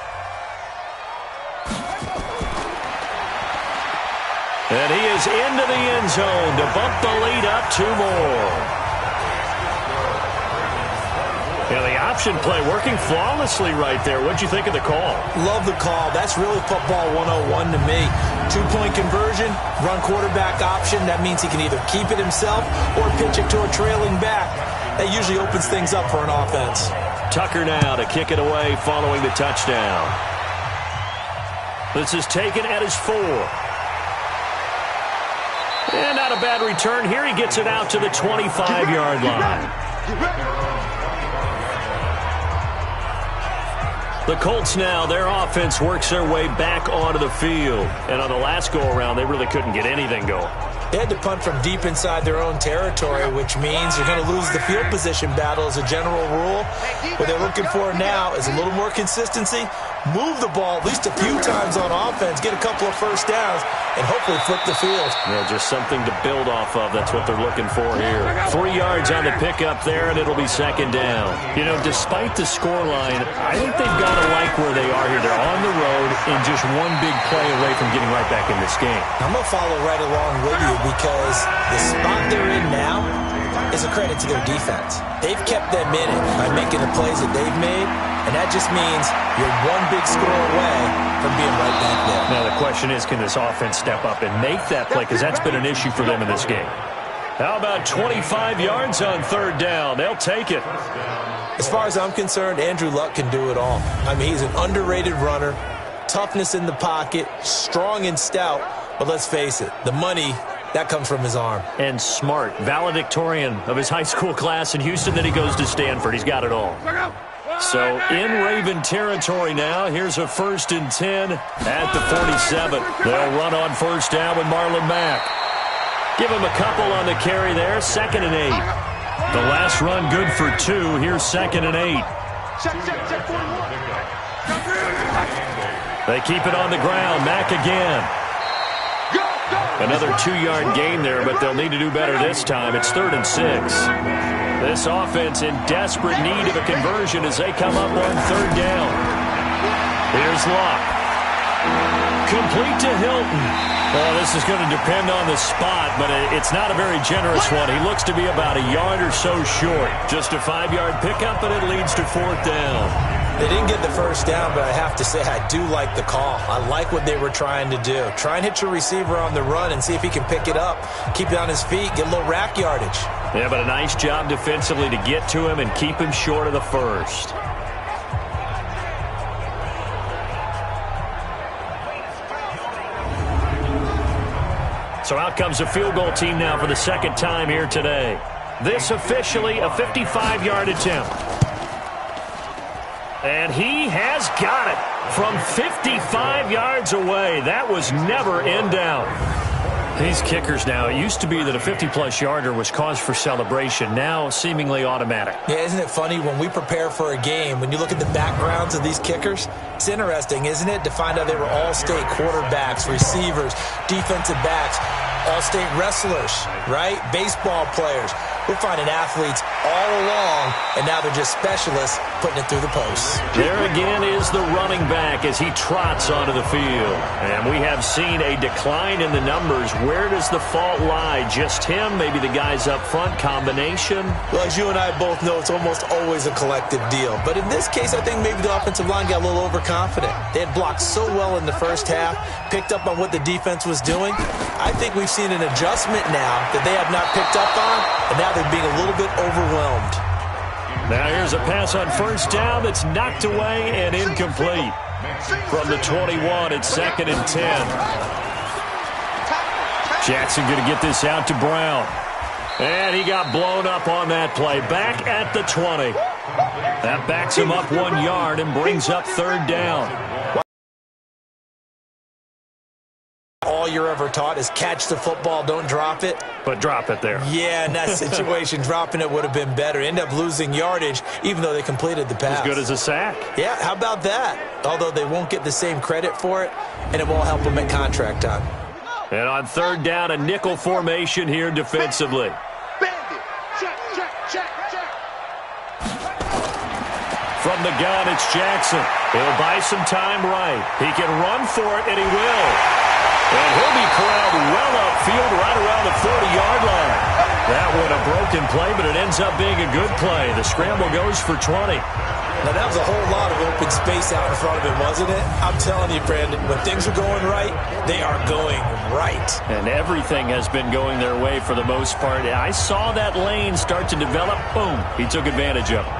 And he is into the end zone to bump the lead up 2 more. Yeah, the option play working flawlessly right there. What'd you think of the call? Love the call. That's really football 101 to me. 2-point conversion, run quarterback option. That means he can either keep it himself or pitch it to a trailing back. That usually opens things up for an offense. Tucker now to kick it away following the touchdown. This is taken at his 4. And not a bad return here. He gets it out to the 25-yard line. The Colts now, their offense works their way back onto the field. And on the last go-around, they really couldn't get anything going. They had to punt from deep inside their own territory, which means you're going to lose the field position battle as a general rule. What they're looking for now is a little more consistency, move the ball at least a few times on offense, get a couple of first downs, and hopefully flip the field. Yeah, just something to build off of. That's what they're looking for here. 3 yards on the pickup there, and it'll be second down. You know, despite the scoreline, I think they've got to like where they are here. They're on the road and just one big play away from getting right back in this game. I'm going to follow right along with you because the spot they're in now is a credit to their defense. They've kept them in it by making the plays that they've made, and that just means you're one big score away from being right back there. Now the question is, can this offense step up and make that play? Because that's been an issue for them in this game. How about 25 yards on third down? They'll take it. As far as I'm concerned, Andrew Luck can do it all. I mean, he's an underrated runner, toughness in the pocket, strong and stout, but let's face it, the money, that comes from his arm. And smart, valedictorian of his high school class in Houston. Then he goes to Stanford. He's got it all. So in Raven territory now. Here's a 1st and 10 at the 47. They'll run on first down with Marlon Mack. Give him a couple on the carry there. 2nd and 8. The last run good for 2. Here's 2nd and 8. They keep it on the ground. Mack again. Another 2-yard gain there, but they'll need to do better this time. It's 3rd and 6. This offense in desperate need of a conversion as they come up on third down. Here's Luck. Complete to Hilton. Well, this is going to depend on the spot, but it's not a very generous one. He looks to be about a yard or so short. Just a 5-yard pickup, and it leads to 4th down. They didn't get the first down, but I have to say I do like the call. I like what they were trying to do. Try and hit your receiver on the run and see if he can pick it up. Keep it on his feet, get a little rack yardage. Yeah, but a nice job defensively to get to him and keep him short of the first. So out comes a field goal team now for the second time here today. This officially a 55-yard attempt. And he has got it from 55 yards away. That was never in doubt. These kickers now, it used to be that a 50-plus yarder was cause for celebration. Now seemingly automatic. Yeah, isn't it funny when we prepare for a game, when you look at the backgrounds of these kickers, it's interesting, isn't it, to find out they were all-state quarterbacks, receivers, defensive backs, all-state wrestlers, right? Baseball players. We're finding athletes all along, and now they're just specialists putting it through the posts. There again is the running back as he trots onto the field. And we have seen a decline in the numbers. Where does the fault lie? Just him? Maybe the guys up front? Combination? Well, as you and I both know, it's almost always a collective deal. But in this case, I think maybe the offensive line got a little overconfident. They had blocked so well in the first half, picked up on what the defense was doing. I think we've seen an adjustment now that they have not picked up on, and now they're being a little bit overwhelmed. Now here's a pass on first down that's knocked away and incomplete. From the 21, it's 2nd and 10. Jackson going to get this out to Brown. And he got blown up on that play. Back at the 20. That backs him up 1 yard and brings up 3rd down. All you're ever taught is catch the football, don't drop it. But drop it there. Yeah, in that situation, dropping it would have been better. End up losing yardage, even though they completed the pass. As good as a sack. Yeah, how about that? Although they won't get the same credit for it, and it won't help them at contract time. And on 3rd down, a nickel formation here defensively. From the gun, it's Jackson. He'll buy some time right. He can run for it, and he will. And he'll be corralled well upfield right around the 40-yard line. That one a broken play, but it ends up being a good play. The scramble goes for 20. Now, that was a whole lot of open space out in front of him, wasn't it? I'm telling you, Brandon, when things are going right, they are going right. And everything has been going their way for the most part. I saw that lane start to develop. Boom. He took advantage of it.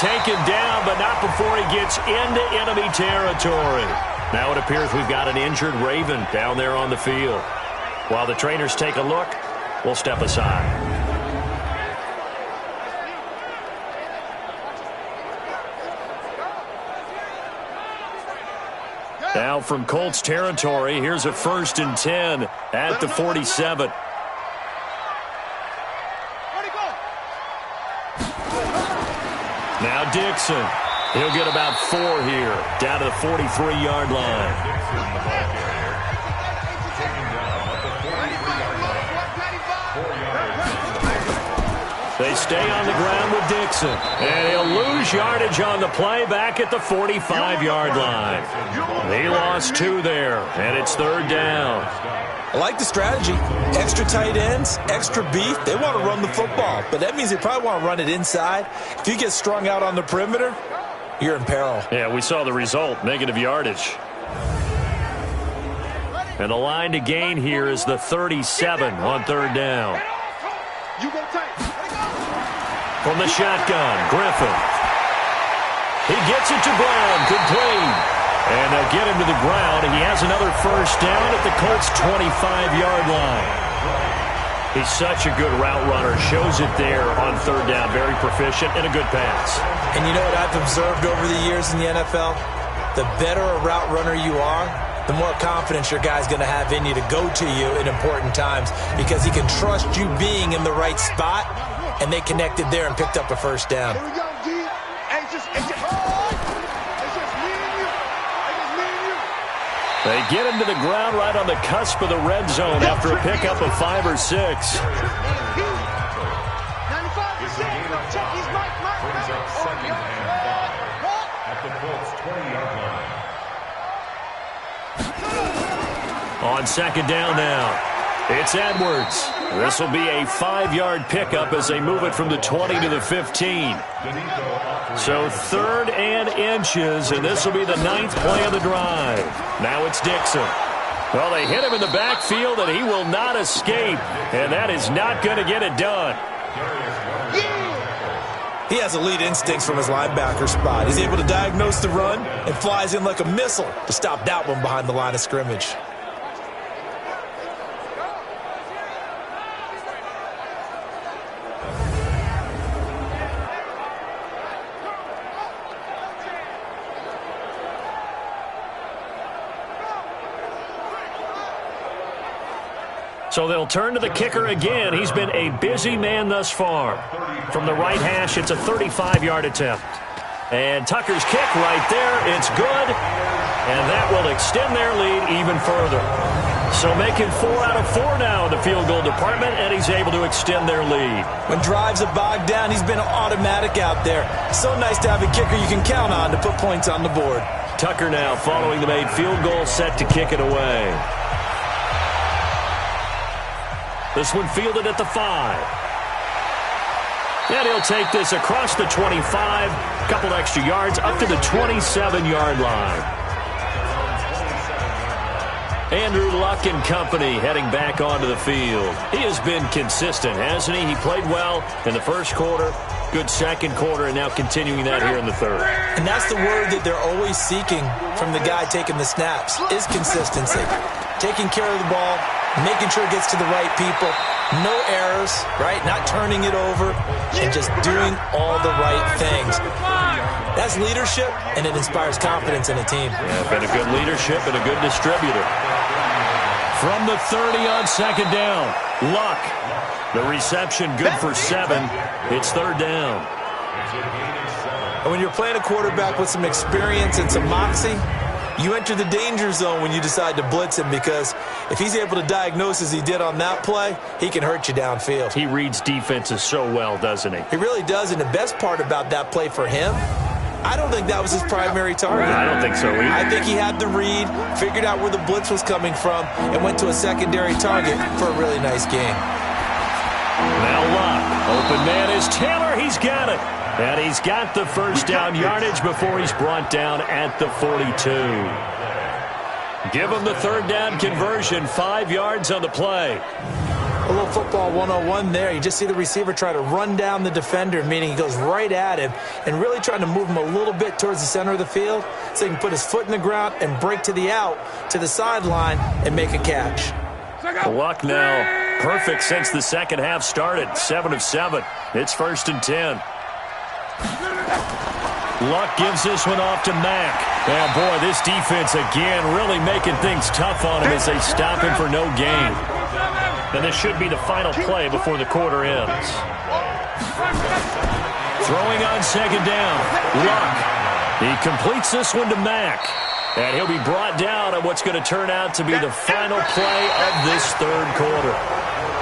Taken down, but not before he gets into enemy territory. Now it appears we've got an injured Raven down there on the field. While the trainers take a look, we'll step aside. Now from Colts territory, here's a 1st and 10 at the 47. Now Dixon. He'll get about 4 here, down to the 43-yard line. They stay on the ground with Dixon. And he'll lose yardage on the play back at the 45-yard line. He lost 2 there, and it's 3rd down. I like the strategy. Extra tight ends, extra beef. They want to run the football, but that means they probably want to run it inside. If you get strung out on the perimeter, you're in peril. Yeah, we saw the result, negative yardage. And the line to gain here is the 37 on 3rd down. From the shotgun, Griffin. He gets it to Brown, complete. And they'll get him to the ground, and he has another 1st down at the Colts' 25-yard line. He's such a good route runner. Shows it there on 3rd down. Very proficient and a good pass. And you know what I've observed over the years in the NFL? The better a route runner you are, the more confidence your guy's going to have in you to go to you in important times because he can trust you being in the right spot, and they connected there and picked up a 1st down. Here we go, G. Hey, just me and you. They get him to the ground right on the cusp of the red zone after a pickup of 5 or 6. Is the gain of 5, brings up 2nd and 5 at the Colts' 20-yard line. On 2nd down now, it's Edwards. This will be a 5-yard pickup as they move it from the 20 to the 15. So 3rd and inches, and this will be the 9th play of the drive. Now it's Dixon. Well, they hit him in the backfield, and he will not escape, and that is not going to get it done. He has elite instincts from his linebacker spot. He's able to diagnose the run and flies in like a missile to stop that one behind the line of scrimmage. So they'll turn to the kicker again. He's been a busy man thus far. From the right hash, it's a 35-yard attempt. And Tucker's kick right there. It's good. And that will extend their lead even further. So making 4 out of 4 now in the field goal department, and he's able to extend their lead. When drives are bogged down, he's been automatic out there. So nice to have a kicker you can count on to put points on the board. Tucker now following the made field goal, set to kick it away. This one fielded at the 5. And he'll take this across the 25, a couple extra yards, up to the 27-yard line. Andrew Luck and company heading back onto the field. He has been consistent, hasn't he? He played well in the first quarter, good second quarter, and now continuing that here in the third. And that's the word that they're always seeking from the guy taking the snaps, is consistency. Taking care of the ball, making sure it gets to the right people, no errors, right? Not turning it over, and just doing all the right things. That's leadership, and it inspires confidence in a team. Yeah, been a good leadership and a good distributor. From the 30 on second down, Luck. The reception good for 7. It's 3rd down. And when you're playing a quarterback with some experience and some moxie, you enter the danger zone when you decide to blitz him, because if he's able to diagnose as he did on that play, he can hurt you downfield. He reads defenses so well, doesn't he? He really does, and the best part about that play for him, I don't think that was his primary target. I don't think so either. I think he had the read, figured out where the blitz was coming from, and went to a secondary target for a really nice game. Now Luck. Open man is Taylor. He's got it. And he's got the first down yardage before he's brought down at the 42. Give him the 3rd down conversion, 5 yards on the play. A little football 101 there. You just see the receiver try to run down the defender, meaning he goes right at him, and really trying to move him a little bit towards the center of the field so he can put his foot in the ground and break to the out, to the sideline, and make a catch. Luck now perfect since the second half started. 7 of 7. It's 1st and 10. Luck gives this one off to Mack. Oh, boy, this defense again really making things tough on him as they stop him for no gain. And this should be the final play before the quarter ends. Throwing on second down, Luck. He completes this one to Mack. And he'll be brought down on what's going to turn out to be the final play of this third quarter.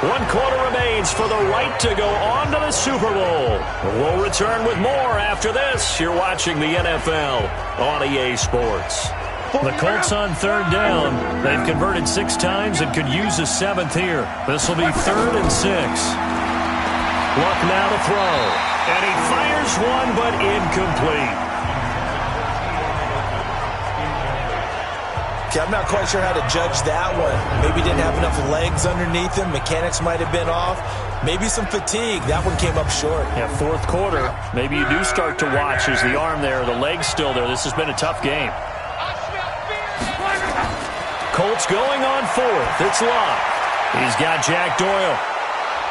1 quarter remains for the right to go on to the Super Bowl. We'll return with more after this. You're watching the NFL on EA Sports. The Colts on 3rd down. They've converted 6 times and could use a 7th here. This will be 3rd and 6. Luck now to throw. And he fires one, but incomplete. I'm not quite sure how to judge that one. Maybe didn't have enough legs underneath him. Mechanics might have been off. Maybe some fatigue. That one came up short. Yeah, 4th quarter. Maybe you do start to watch as the arm there, the leg's still there. This has been a tough game. Colts going on 4th. It's Luck. He's got Jack Doyle.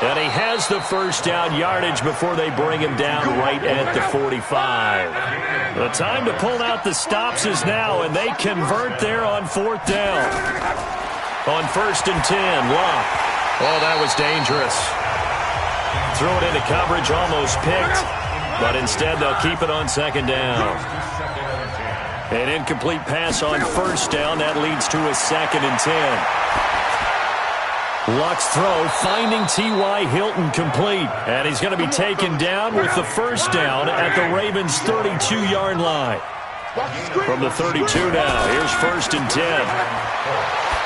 And he has the first down yardage before they bring him down right at the 45. The time to pull out the stops is now, and they convert there on 4th down. On 1st and 10, Luck. Oh, that was dangerous. Threw it into coverage, almost picked, but instead they'll keep it on 2nd down. An incomplete pass on 1st down. That leads to a 2nd and 10. Luck's throw finding T.Y. Hilton complete. And he's going to be taken down with the first down at the Ravens' 32-yard line. From the 32 now, here's 1st and 10.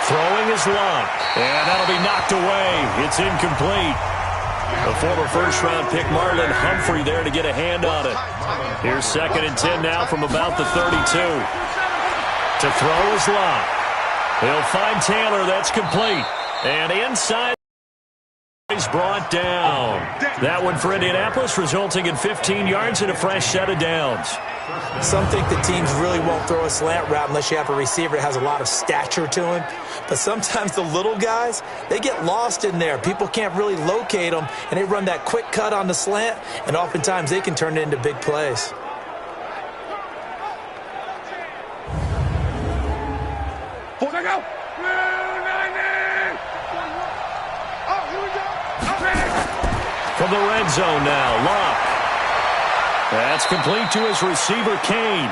Throwing his Love. And that'll be knocked away. It's incomplete. The former first-round pick Marlon Humphrey there to get a hand on it. Here's 2nd and 10 now from about the 32. To throw his Love. He'll find Taylor. That's complete. And inside. He's brought down. That one for Indianapolis, resulting in 15 yards and a fresh set of downs. Some think the teams really won't throw a slant route unless you have a receiver that has a lot of stature to him. But sometimes the little guys, they get lost in there. People can't really locate them, and they run that quick cut on the slant, and oftentimes they can turn it into big plays. From the red zone now, Locke. That's complete to his receiver, Kane.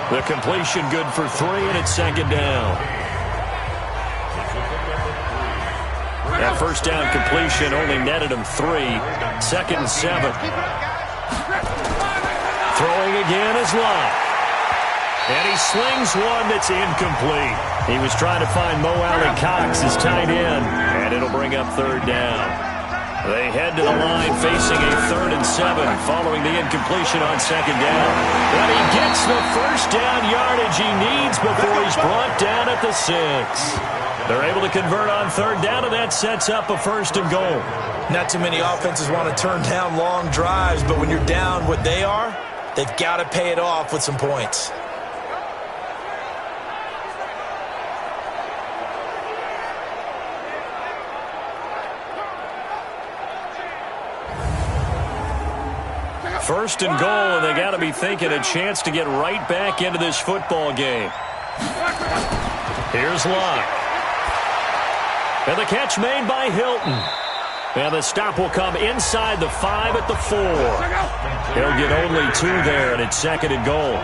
The completion good for 3, and it's 2nd down. That first down completion only netted him 3. 2nd and 7. Throwing again is Locke. And he slings one that's incomplete. He was trying to find Mo Alley Cox, his tight end, and it'll bring up 3rd down. They head to the line facing a 3rd and 7 following the incompletion on 2nd down. But he gets the first down yardage he needs before he's brought down at the 6. They're able to convert on 3rd down, and that sets up a 1st and goal. Not too many offenses want to turn down long drives, but when you're down what they are, they've got to pay it off with some points. First and goal, and they got to be thinking a chance to get right back into this football game. Here's Locke. And the catch made by Hilton. And the stop will come inside the 5 at the 4. He'll get only 2 there, and it's 2nd and goal.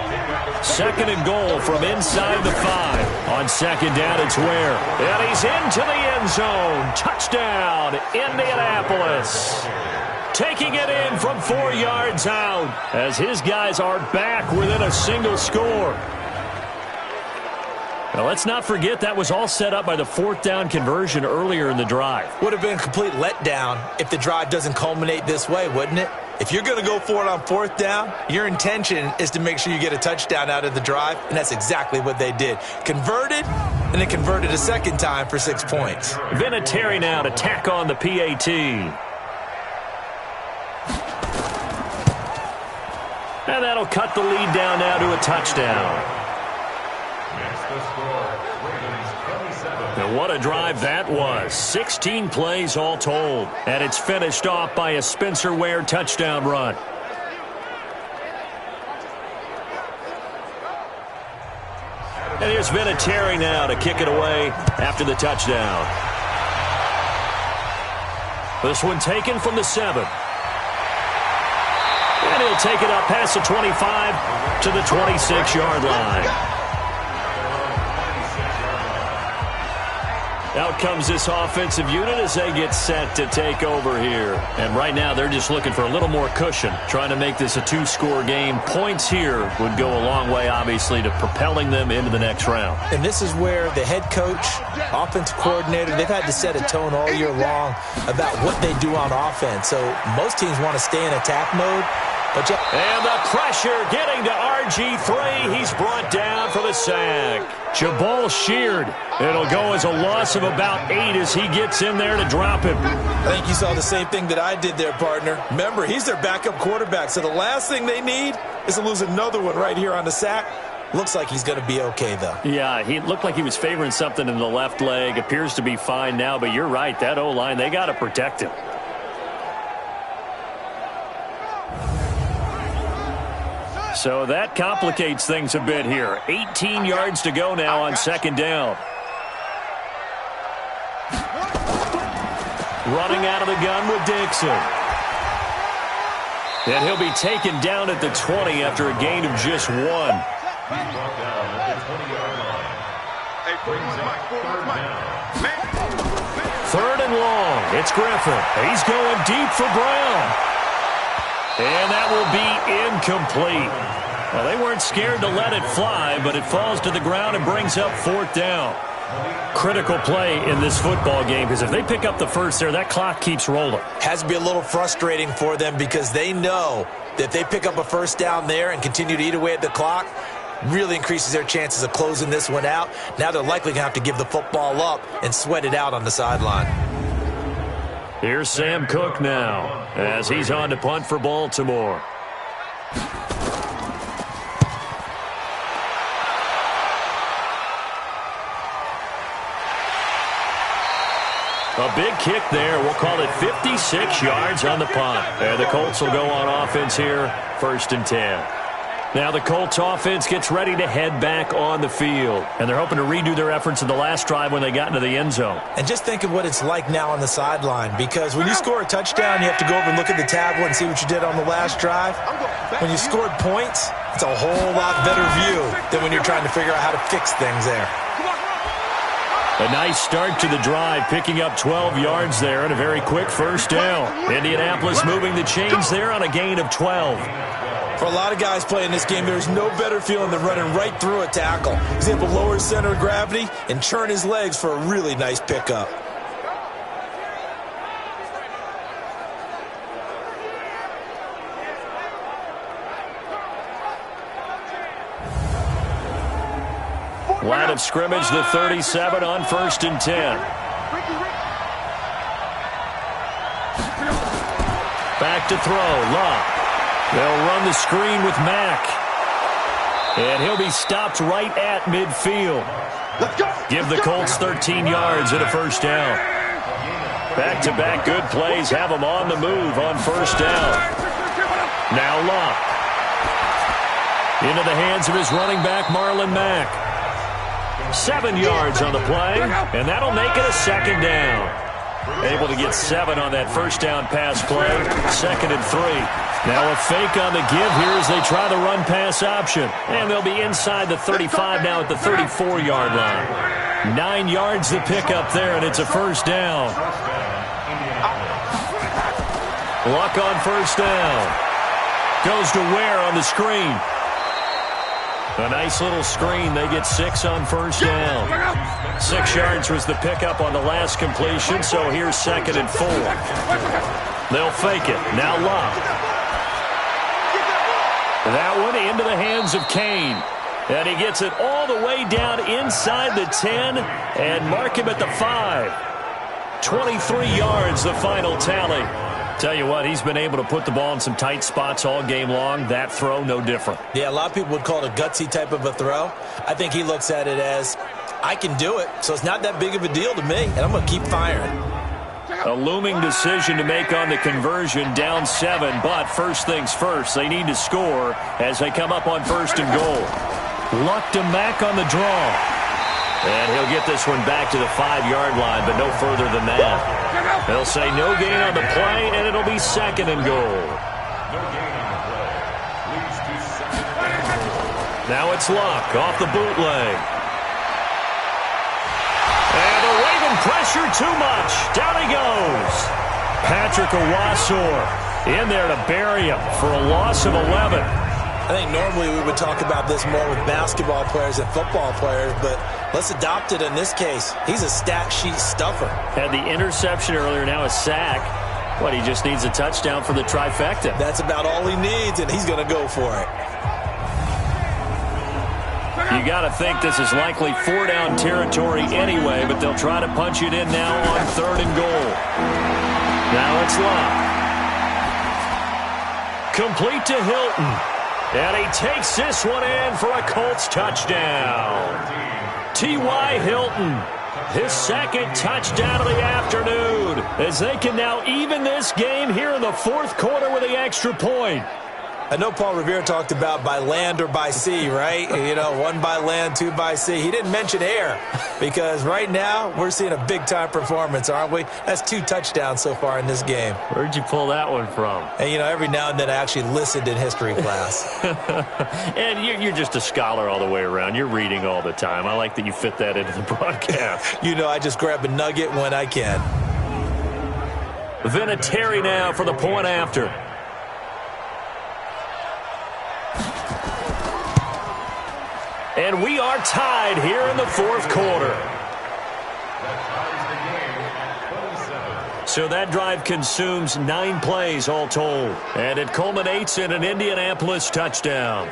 2nd and goal from inside the 5. On 2nd down, it's Ware. And he's into the end zone. Touchdown, Indianapolis. Taking it in from 4 yards out as his guys are back within a single score. Now, let's not forget that was all set up by the 4th down conversion earlier in the drive. Would have been a complete letdown if the drive doesn't culminate this way, wouldn't it? If you're going to go for it on 4th down, your intention is to make sure you get a touchdown out of the drive, and that's exactly what they did. Converted, and then converted a 2nd time for 6 points. Vinatieri now to tack on the PAT. And that'll cut the lead down now to a touchdown. And what a drive that was. 16 plays all told. And it's finished off by a Spencer Ware touchdown run. And here's Vinatieri now to kick it away after the touchdown. This one taken from the 7. And he'll take it up past the 25 to the 26-yard line. Out comes this offensive unit as they get set to take over here. And right now they're just looking for a little more cushion, trying to make this a 2-score game. Points here would go a long way, obviously, to propelling them into the next round. And this is where the head coach, offensive coordinator, they've had to set a tone all year long about what they do on offense. So most teams want to stay in attack mode. And the pressure getting to RG3. He's brought down for the sack. Jabal sheared. It'll go as a loss of about 8 as he gets in there to drop him. I think you saw the same thing that I did there, partner. Remember, he's their backup quarterback, so the last thing they need is to lose another one right here on the sack. Looks like he's going to be okay, though. Yeah, he looked like he was favoring something in the left leg. Appears to be fine now, but you're right. That O-line, they got to protect him. So that complicates things a bit here. 18 yards to go now on 2nd down. Running out of the gun with Dixon. And he'll be taken down at the 20 after a gain of just 1. Third and long. It's Griffin. He's going deep for Brown. And that will be incomplete. Well, they weren't scared to let it fly, but it falls to the ground and brings up 4th down. Critical play in this football game, because if they pick up the first there, that clock keeps rolling. Has to be a little frustrating for them because they know that if they pick up a first down there and continue to eat away at the clock, really increases their chances of closing this one out. Now they're likely going to have to give the football up and sweat it out on the sideline. Here's Sam Cook now as he's on to punt for Baltimore. A big kick there. We'll call it 56 yards on the punt. And the Colts will go on offense here, 1st and 10. Now the Colts offense gets ready to head back on the field. And they're hoping to redo their efforts in the last drive when they got into the end zone. And just think of what it's like now on the sideline, because when you score a touchdown, you have to go over and look at the tablet and see what you did on the last drive. When you scored points, it's a whole lot better view than when you're trying to figure out how to fix things there. A nice start to the drive, picking up 12 yards there and a very quick first down. Indianapolis moving the chains there on a gain of 12. For a lot of guys playing this game, there's no better feeling than running right through a tackle. He's able to lower his center of gravity and turn his legs for a really nice pickup. Line of scrimmage, the 37 on 1st and 10. Back to throw, Locke. They'll run the screen with Mack. And he'll be stopped right at midfield. Give the Colts 13 yards and a first down. Back-to-back good plays have them on the move on first down. Now Locke. Into the hands of his running back, Marlon Mack. 7 yards on the play, and that'll make it a second down. Able to get 7 on that first down pass play, 2nd and 3. Now a fake on the give here as they try the run-pass option. And they'll be inside the 35 now at the 34-yard line. 9 yards to pick up there, and it's a first down. Luck on first down. Goes to Ware on the screen. A nice little screen. They get 6 on first down. 6 yards was the pickup on the last completion, so here's 2nd and 4. They'll fake it. Now Locke. That one into the hands of Kane. And he gets it all the way down inside the 10 and mark him at the 5. 23 yards, the final tally. Tell you what, he's been able to put the ball in some tight spots all game long. That throw, no different. Yeah, a lot of people would call it a gutsy type of a throw. I think he looks at it as, I can do it, so it's not that big of a deal to me, and I'm going to keep firing. A looming decision to make on the conversion, down 7, but first things first, they need to score as they come up on 1st and goal. Luck to Mack on the draw. And he'll get this one back to the 5-yard line, but no further than that. They'll say no gain on the play, and it'll be 2nd and goal. Now it's Luck off the bootleg. And the Raven pressure too much. Down he goes. Patrick Owasor in there to bury him for a loss of 11. I think normally we would talk about this more with basketball players and football players, but let's adopt it in this case. He's a stat sheet stuffer. Had the interception earlier, now a sack. What, he just needs a touchdown for the trifecta. That's about all he needs, and he's going to go for it. You got to think this is likely 4-down territory anyway, but they'll try to punch it in now on 3rd and goal. Now it's Locke. Complete to Hilton. And he takes this one in for a Colts touchdown. T.Y. Hilton, his 2nd touchdown of the afternoon, as they can now even this game here in the 4th quarter with the extra point. I know Paul Revere talked about by land or by sea, right? You know, 1 by land, 2 by sea. He didn't mention air because right now we're seeing a big-time performance, aren't we? That's 2 touchdowns so far in this game. Where'd you pull that one from? And, you know, every now and then I actually listened in history class. And you're just a scholar all the way around. You're reading all the time. I like that you fit that into the broadcast. You know, I just grab a nugget when I can. Vinatieri now for the point after. And we are tied here in the 4th quarter. So that drive consumes 9 plays all told. And it culminates in an Indianapolis touchdown.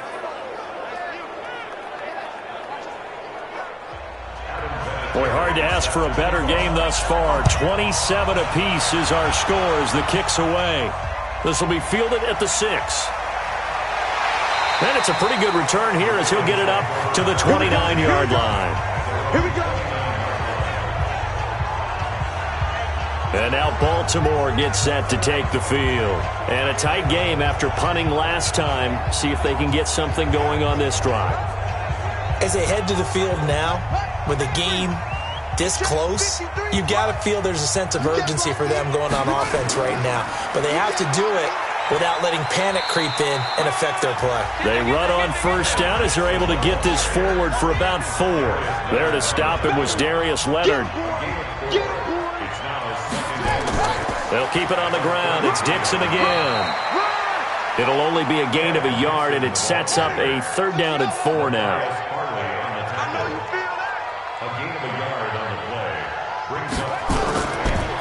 Boy, hard to ask for a better game thus far. 27 apiece is our score as the kick's away. This will be fielded at the 6. And it's a pretty good return here as he'll get it up to the 29-yard line. Here we go. And now Baltimore gets set to take the field. And a tight game after punting last time. See if they can get something going on this drive. As they head to the field now, with the game this close, you've got to feel there's a sense of urgency for them going on offense right now. But they have to do it without letting panic creep in and affect their play. They run on first down as they're able to get this forward for about 4. There to stop him was Darius Leonard. They'll keep it on the ground. It's Dixon again. It'll only be a gain of a yard, and it sets up a 3rd down and 4 now.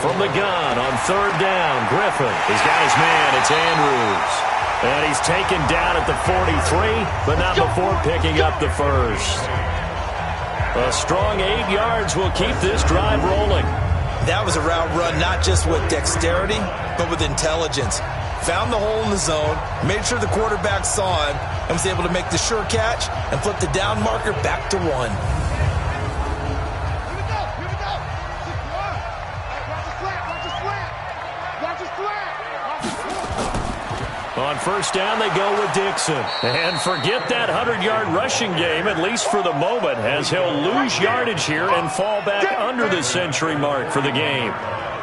From the gun on 3rd down, Griffin. He's got his man. It's Andrews. And he's taken down at the 43, but not before picking up the first. A strong 8 yards will keep this drive rolling. That was a route run not just with dexterity, but with intelligence. Found the hole in the zone, made sure the quarterback saw him, and was able to make the sure catch and flip the down marker back to 1. On first down, they go with Dixon. And forget that 100-yard rushing game, at least for the moment, as he'll lose yardage here and fall back under the century mark for the game.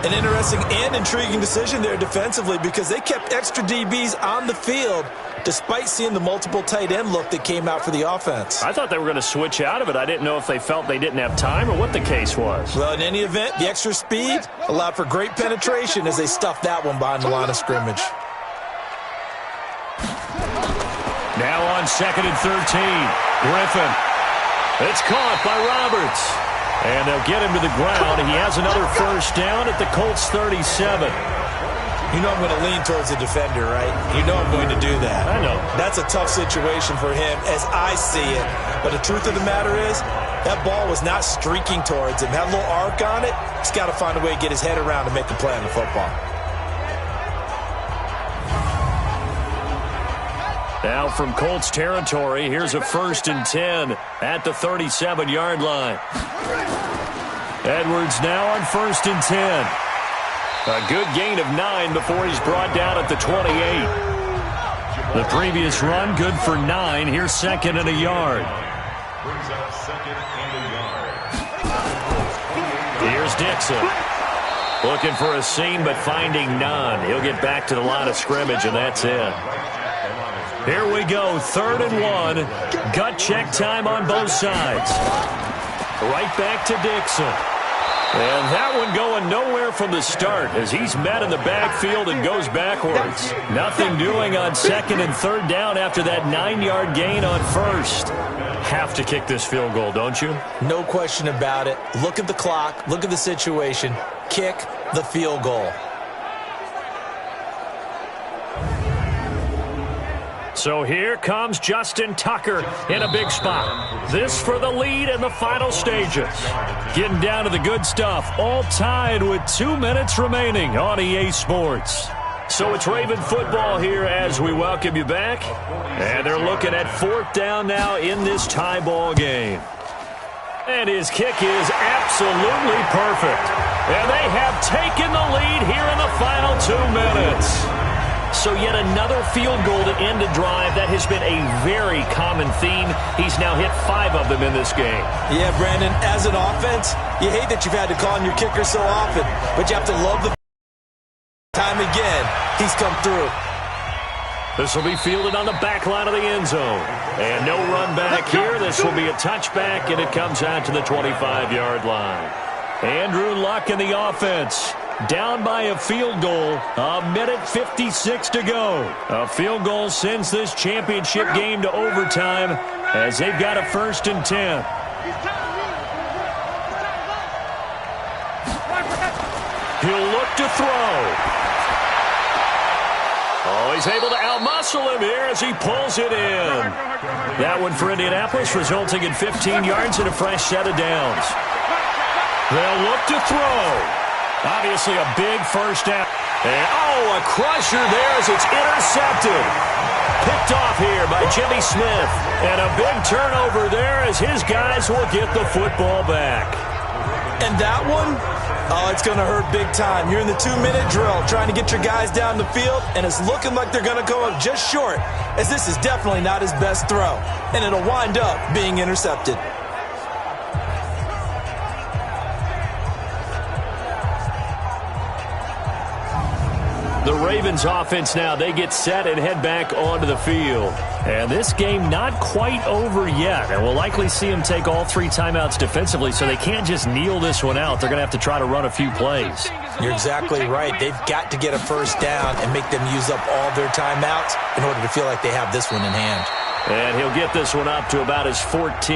An interesting and intriguing decision there defensively because they kept extra DBs on the field despite seeing the multiple tight end look that came out for the offense. I thought they were going to switch out of it. I didn't know if they felt they didn't have time or what the case was. Well, in any event, the extra speed allowed for great penetration as they stuffed that one behind the line of scrimmage. Now on 2nd and 13, Griffin. It's caught by Roberts. And they'll get him to the ground. He has another first down at the Colts 37. You know I'm going to lean towards the defender, right? You know I'm going to do that. I know. That's a tough situation for him as I see it. But the truth of the matter is, that ball was not streaking towards him. Had a little arc on it. He's got to find a way to get his head around and make a play on the football. Now from Colts territory, here's a 1st and 10 at the 37-yard line. Edwards now on 1st and 10. A good gain of 9 before he's brought down at the 28. The previous run good for 9. Here's 2nd and a yard. Here's Dixon. Looking for a seam but finding none. He'll get back to the line of scrimmage and that's it. Here we go, 3rd and 1. Gut check time on both sides. Right back to Dixon. And that one going nowhere from the start as he's met in the backfield and goes backwards. Nothing doing on 2nd and 3rd down after that 9-yard gain on 1st. Have to kick this field goal, don't you? No question about it. Look at the clock. Look at the situation. Kick the field goal. So here comes Justin Tucker in a big spot. This for the lead in the final stages. Getting down to the good stuff, all tied with 2 minutes remaining on EA Sports. So it's Raven football here as we welcome you back. And they're looking at 4th down now in this tie ball game. And his kick is absolutely perfect. And they have taken the lead here in the final 2 minutes. So yet another field goal to end a drive. That has been a very common theme. He's now hit 5 of them in this game. Yeah, Brandon, as an offense, you hate that you've had to call on your kicker so often, but you have to love the time again. He's come through. This will be fielded on the back line of the end zone. And no run back here. This will be a touchback, and it comes out to the 25-yard line. Andrew Luck in the offense. Down by a field goal, 1:56 to go. A field goal sends this championship game to overtime as they've got a 1st and 10. He'll look to throw. Oh, he's able to outmuscle him here as he pulls it in. That one for Indianapolis, resulting in 15 yards and a fresh set of downs. They'll look to throw. Obviously a big first down. And, oh, a crusher there as it's intercepted. Picked off here by Jimmy Smith. And a big turnover there as his guys will get the football back. And that one, oh, it's going to hurt big time. You're in the 2-minute drill trying to get your guys down the field, and it's looking like they're going to come up just short, as this is definitely not his best throw. And it'll wind up being intercepted. The Ravens offense now, they get set and head back onto the field. And this game not quite over yet. And we'll likely see them take all 3 timeouts defensively, so they can't just kneel this one out. They're going to have to try to run a few plays. You're exactly right. They've got to get a first down and make them use up all their timeouts in order to feel like they have this one in hand. And he'll get this one up to about his 14.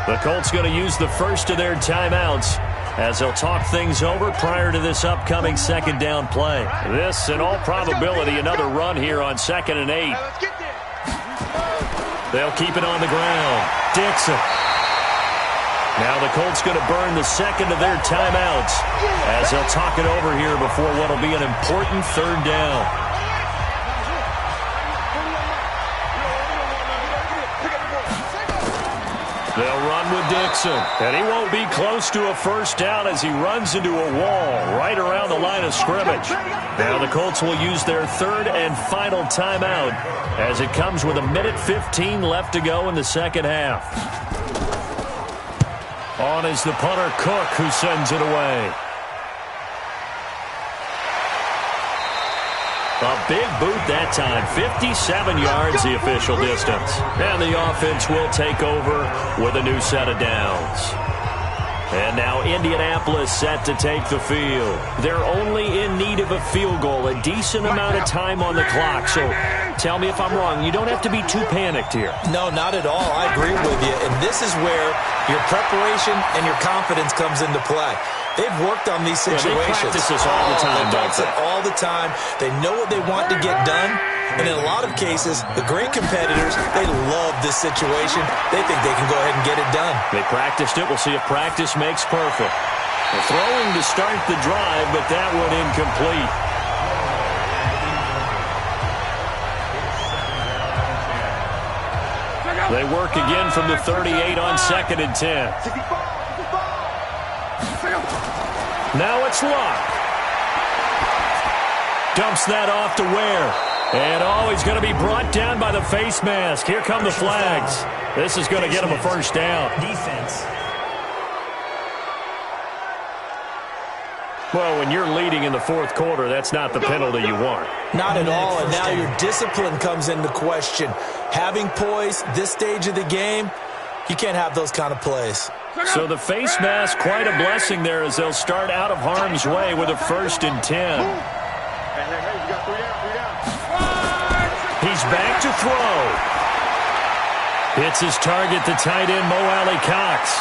The Colts going to use the first of their timeouts as they'll talk things over prior to this upcoming second down play. This, in all probability, another run here on 2nd and 8. They'll keep it on the ground. Dixon. Now the Colts going to burn the second of their timeouts as they'll talk it over here before what will be an important 3rd down. They'll run with Dixon, and he won't be close to a first down as he runs into a wall right around the line of scrimmage. Now the Colts will use their 3rd and final timeout as it comes with 1:15 left to go in the second half. On is the punter, Cook, who sends it away. A big boot that time, 57 yards the official distance. And the offense will take over with a new set of downs. And now Indianapolis set to take the field. They're only in need of a field goal, a decent amount of time on the clock. So tell me if I'm wrong. You don't have to be too panicked here. No, not at all. I agree with you. And this is where your preparation and your confidence comes into play. They've worked on these situations. Yeah, they practice this all the time, they practice it all the time. They know what they want to get done. And in a lot of cases, the great competitors, they love this situation. They think they can go ahead and get it done. They practiced it. We'll see if practice makes perfect. They're throwing to start the drive, but that one incomplete. They work again from the 38 on 2nd and 10. Now it's Luck. Dumps that off to Ware. And, oh, he's going to be brought down by the face mask. Here come the flags. This is going to get him a first down. Defense. Well, when you're leading in the 4th quarter, that's not the penalty you want. Not at all, and now your discipline comes into question. Having poise this stage of the game, you can't have those kind of plays. So the face mask, quite a blessing there as they'll start out of harm's way with a 1st and 10. He's back to throw. Hits his target, the tight end, Mo Alley-Cox.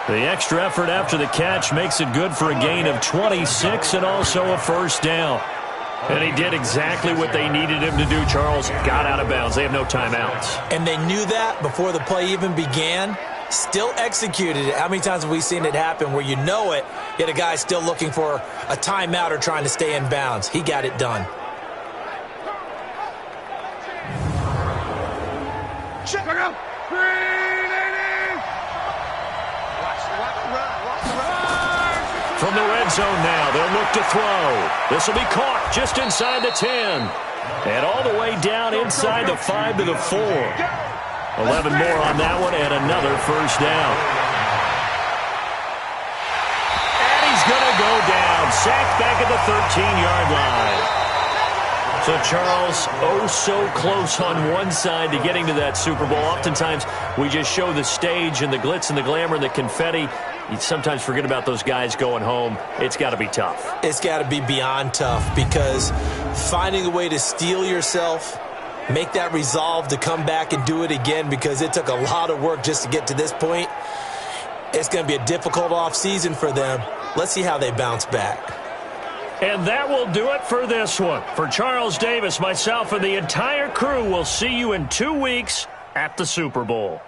The extra effort after the catch makes it good for a gain of 26 and also a first down. And he did exactly what they needed him to do, Charles. Got out of bounds. They have no timeouts. And they knew that before the play even began. Still executed it. How many times have we seen it happen where you know it, yet a guy still looking for a timeout or trying to stay in bounds? He got it done. From the red zone now, they'll look to throw. This will be caught just inside the 10. And all the way down inside the 5 to the 4. 11 more on that one and another first down. And he's going to go down. Sacked back at the 13-yard line. So, Charles, oh so close on one side to getting to that Super Bowl. Oftentimes, we just show the stage and the glitz and the glamour and the confetti. You sometimes forget about those guys going home. It's got to be tough. It's got to be beyond tough because finding a way to steel yourself, make that resolve to come back and do it again because it took a lot of work just to get to this point. It's going to be a difficult offseason for them. Let's see how they bounce back. And that will do it for this one. For Charles Davis, myself, and the entire crew, we'll see you in 2 weeks at the Super Bowl.